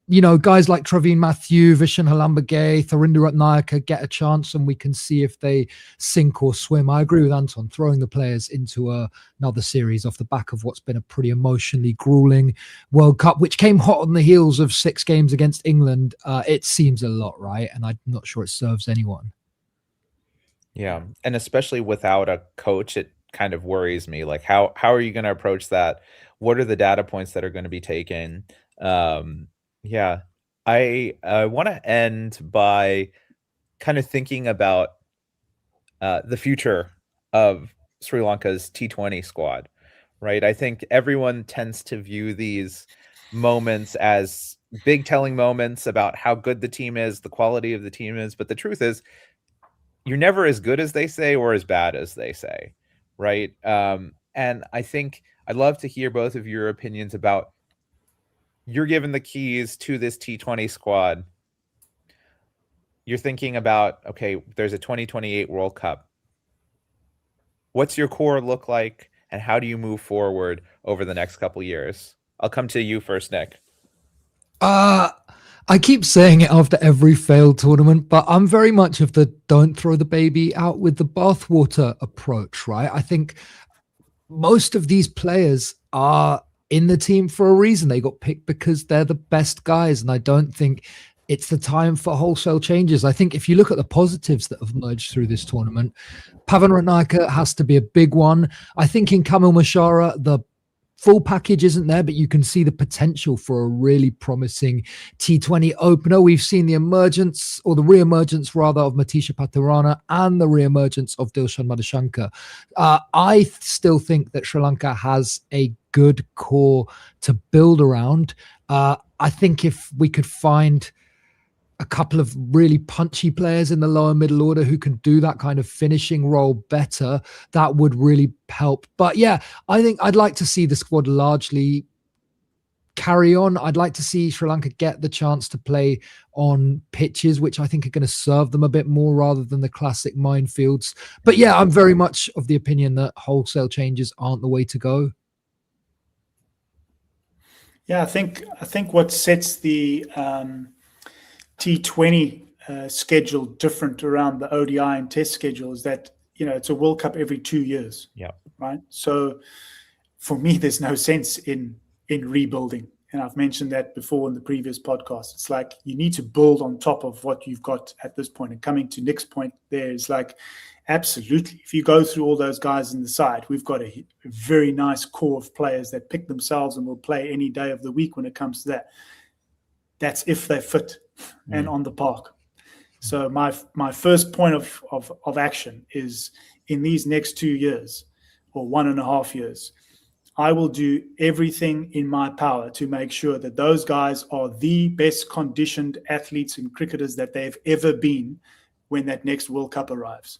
you know, guys like Traveen Matthew, Vishen Halambage, Tharinder Ratnayaka get a chance, and we can see if they sink or swim. I agree with Anton, throwing the players into another series off the back of what's been a pretty emotionally grueling World Cup, which came hot on the heels of 6 games against England. It seems a lot, right? And I'm not sure it serves anyone. Yeah, and especially without a coach, it kind of worries me. Like, how are you going to approach that? What are the data points that are going to be taken? Yeah, I want to end by kind of thinking about the future of Sri Lanka's T20 squad, right? I think everyone tends to view these moments as big telling moments about how good the team is, the quality of the team is. But the truth is, you're never as good as they say or as bad as they say, right? And I think I'd love to hear both of your opinions about, you're given the keys to this T20 squad. You're thinking about, okay, there's a 2028 World Cup. What's your core look like, and how do you move forward over the next couple years? I'll come to you first, Nick. I keep saying it after every failed tournament, but I'm very much of the don't throw the baby out with the bathwater approach, right? I think most of these players are in the team for a reason. They got picked because they're the best guys, and I don't think it's the time for wholesale changes. I think if you look at the positives that have emerged through this tournament, Pavan Ratnayaka has to be a big one. I think in Kamil Mashara, the full package isn't there, but you can see the potential for a really promising T20 opener. We've seen the emergence, or the re-emergence rather, of Matisha Pathurana and the re-emergence of Dilshan Madhushankar. I still think that Sri Lanka has a good core to build around. I think if we could find a couple of really punchy players in the lower middle order who can do that kind of finishing role better, that would really help. But yeah, I think I'd like to see the squad largely carry on. I'd like to see Sri Lanka get the chance to play on pitches which I think are going to serve them a bit more rather than the classic minefields. But yeah, I'm very much of the opinion that wholesale changes aren't the way to go. Yeah, I think what sets the T20 schedule different around the ODI and Test schedule is that, you know, it's a World Cup every 2 years. Yeah. Right. So for me, there's no sense in rebuilding. And I've mentioned that before in the previous podcast. It's like you need to build on top of what you've got at this point. And coming to Nick's point there is like, absolutely. If you go through all those guys in the side, we've got a very nice core of players that pick themselves and will play any day of the week when it comes to that. That's if they're fit and on the park. So my first point of action is, in these next 2 years or 1.5 years, I will do everything in my power to make sure that those guys are the best conditioned athletes and cricketers that they've ever been when that next World Cup arrives.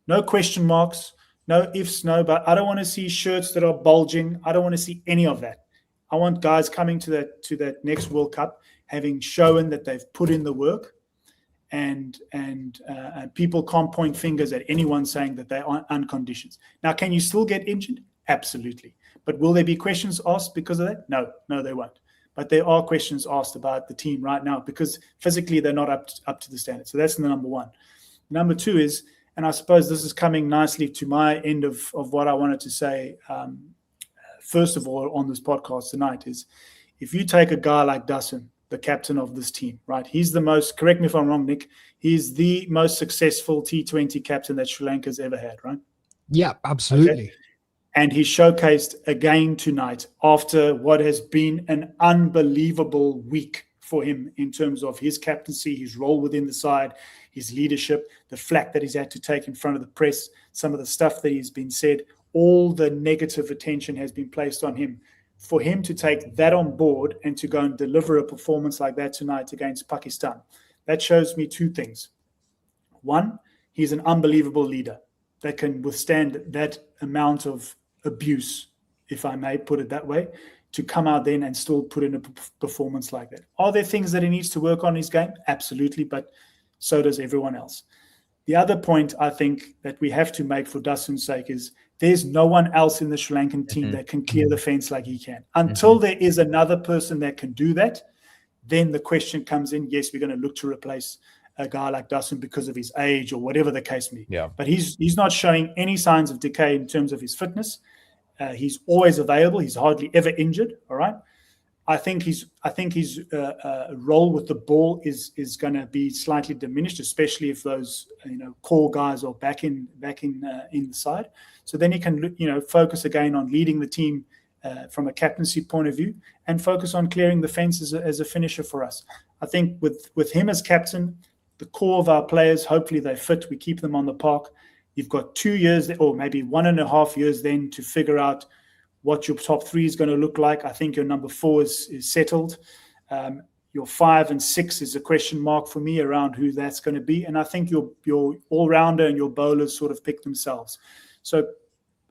No question marks, no ifs, no buts. I don't want to see shirts that are bulging. I don't want to see any of that. I want guys coming to that next World Cup having shown that they've put in the work, and people can't point fingers at anyone saying that they are unconditioned. Now, can you still get injured? Absolutely. But will there be questions asked because of that? No, they won't. But there are questions asked about the team right now because physically they're not up to the standard. So that's the number one. Number two is, and I suppose this is coming nicely to my end of what I wanted to say, first of all, on this podcast tonight, is if you take a guy like Dasun, the captain of this team, right? He's the most, correct me if I'm wrong, Nick, he's the most successful T20 captain that Sri Lanka's ever had, right? Yeah, absolutely. Okay? And he showcased again tonight after what has been an unbelievable week for him in terms of his captaincy, his role within the side, his leadership, the flack that he's had to take in front of the press, some of the stuff that he's been said, all the negative attention has been placed on him. For him to take that on board and to go and deliver a performance like that tonight against Pakistan, that shows me two things. One, he's an unbelievable leader that can withstand that amount of abuse, if I may put it that way, to come out then and still put in a performance like that. Are there things that he needs to work on in his game? Absolutely, but so does everyone else. The other point I think that we have to make for Dasun's sake is there's no one else in the Sri Lankan team that can clear the fence like he can. Until there is another person that can do that, then the question comes in, yes, we're going to look to replace a guy like Dasun because of his age or whatever the case may be. Yeah. But he's not showing any signs of decay in terms of his fitness. He's always available. He's hardly ever injured. All right. I think his role with the ball is going to be slightly diminished, especially if those core guys are back in the side. So then he can focus again on leading the team from a captaincy point of view and focus on clearing the fence as a finisher for us. I think with him as captain, the core of our players, hopefully they fit. We keep them on the park. You've got 2 years or maybe 1.5 years then to figure out what your top three is going to look like. I think your number 4 is settled. Your 5 and 6 is a question mark for me around who that's going to be. And I think your all-rounder and your bowlers sort of pick themselves. So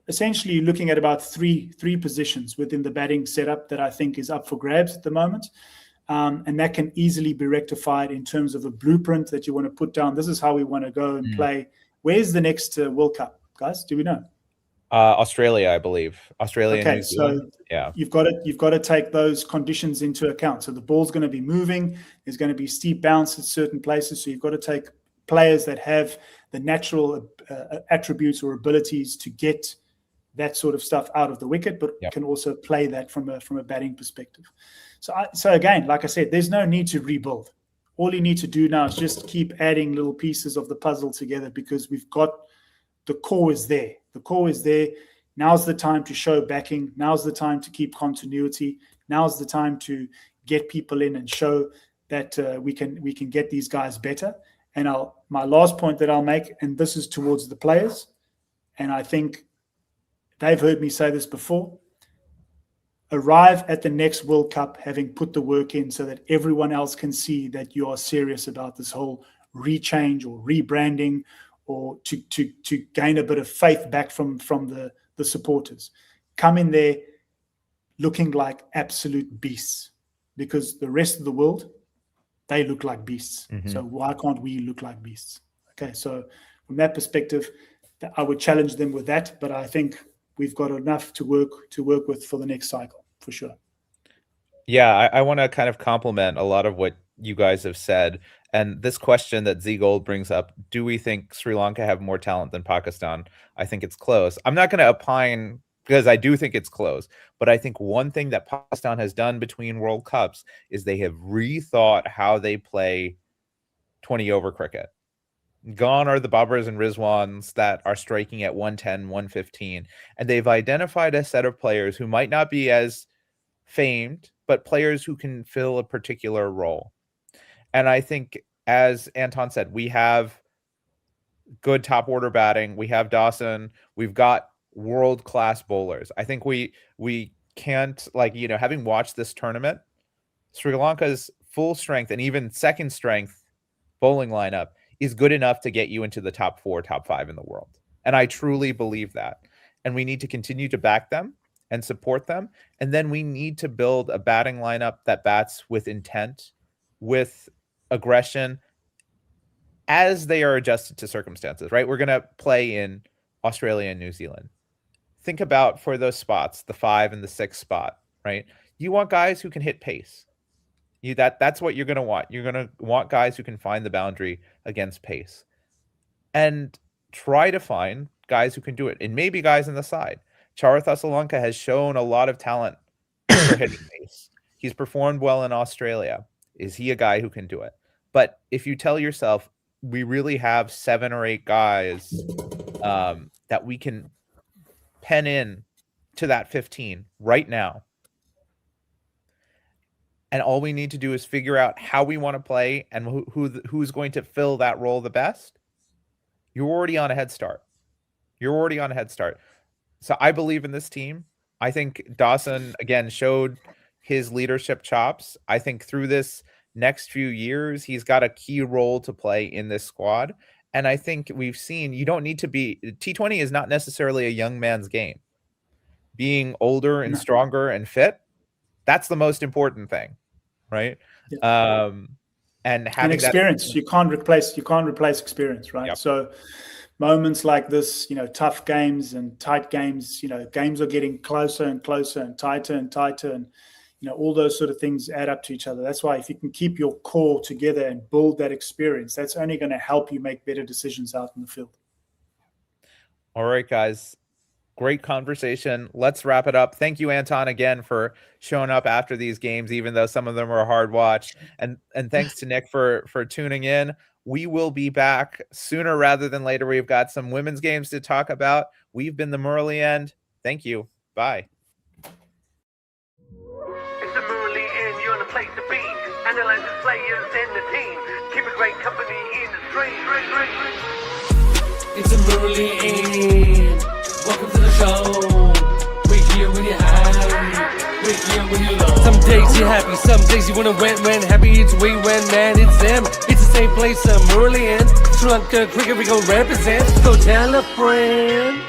essentially you're looking at about three positions within the batting setup that I think is up for grabs at the moment. And that can easily be rectified in terms of a blueprint that you want to put down. This is how we want to go and play. Where's the next World Cup, guys? Do we know? Australia, I believe. Australia. Okay, and New Zealand. So yeah, you've got to take those conditions into account. So the ball's going to be moving. There's going to be steep bounce at certain places. So you've got to take players that have the natural attributes or abilities to get that sort of stuff out of the wicket, but can also play that from a batting perspective. So again, like I said, there's no need to rebuild. All you need to do now is just keep adding little pieces of the puzzle together because we've got the core is there. The core is there. Now's the time to show backing. Now's the time to keep continuity. Now's the time to get people in and show that we can get these guys better. And my last point that I'll make, and this is towards the players, and I think they've heard me say this before, arrive at the next World Cup having put the work in so that everyone else can see that you are serious about this whole rechange or rebranding or to gain a bit of faith back from the supporters. Come in there looking like absolute beasts because the rest of the world, they look like beasts. So why can't we look like beasts? Okay, so from that perspective, I would challenge them with that, but I think we've got enough to work with for the next cycle, for sure. Yeah, I want to kind of compliment a lot of what you guys have said. And this question that Z Gold brings up, do we think Sri Lanka have more talent than Pakistan? I think it's close. I'm not going to opine because I do think it's close. But I think one thing that Pakistan has done between World Cups is they have rethought how they play 20-over cricket. Gone are the Baburs and Rizwans that are striking at 110, 115. And they've identified a set of players who might not be as famed, but players who can fill a particular role. And I think, as Anton said, we have good top order batting. We have Dawson. We've got world-class bowlers. I think we can't, having watched this tournament, Sri Lanka's full strength and even second strength bowling lineup is good enough to get you into the top 4, top 5 in the world. And I truly believe that. And we need to continue to back them and support them. And then we need to build a batting lineup that bats with intent, with aggression, as they are adjusted to circumstances, right? We're going to play in Australia and New Zealand. Think about for those spots, the 5 and the 6 spot, right? You want guys who can hit pace. That's what you're going to want. You're going to want guys who can find the boundary against pace. and try to find guys who can do it. And maybe guys on the side. Charatha Sri Lanka has shown a lot of talent for hitting pace. He's performed well in Australia. Is he a guy who can do it? But if you tell yourself, we really have 7 or 8 guys that we can pen in to that 15 right now, and all we need to do is figure out how we want to play and who's going to fill that role the best, you're already on a head start. You're already on a head start. So I believe in this team. I think Dawson, again, showed his leadership chops. I think through this next few years, he's got a key role to play in this squad. And I think we've seen you don't need to be T20 is not necessarily a young man's game. Being older and stronger and fit, that's the most important thing, right? Yeah. And having experience, you can't replace experience, right? Yep. So moments like this, tough games and tight games, games are getting closer and closer and tighter, and all those sort of things add up to each other. That's why if you can keep your core together and build that experience, that's only going to help you make better decisions out in the field. All right, guys. Great conversation. Let's wrap it up. Thank you, Anton, again for showing up after these games, even though some of them were a hard watch. And thanks to Nick for tuning in. We will be back sooner rather than later. We've got some women's games to talk about. We've been the Murali End. Thank you. Bye. It's the Murali End, you're in the place to be. Analyze the players and the team. Keep a great company in the stream. It's a Murali End. Welcome to the show. We're here when you're high. We're here when you're low. Some days you're happy, some days you wanna when happy. It's we when man, it's them. It's the same place, Murali End. Sri Lanka cricket we gon' represent. Go tell a friend.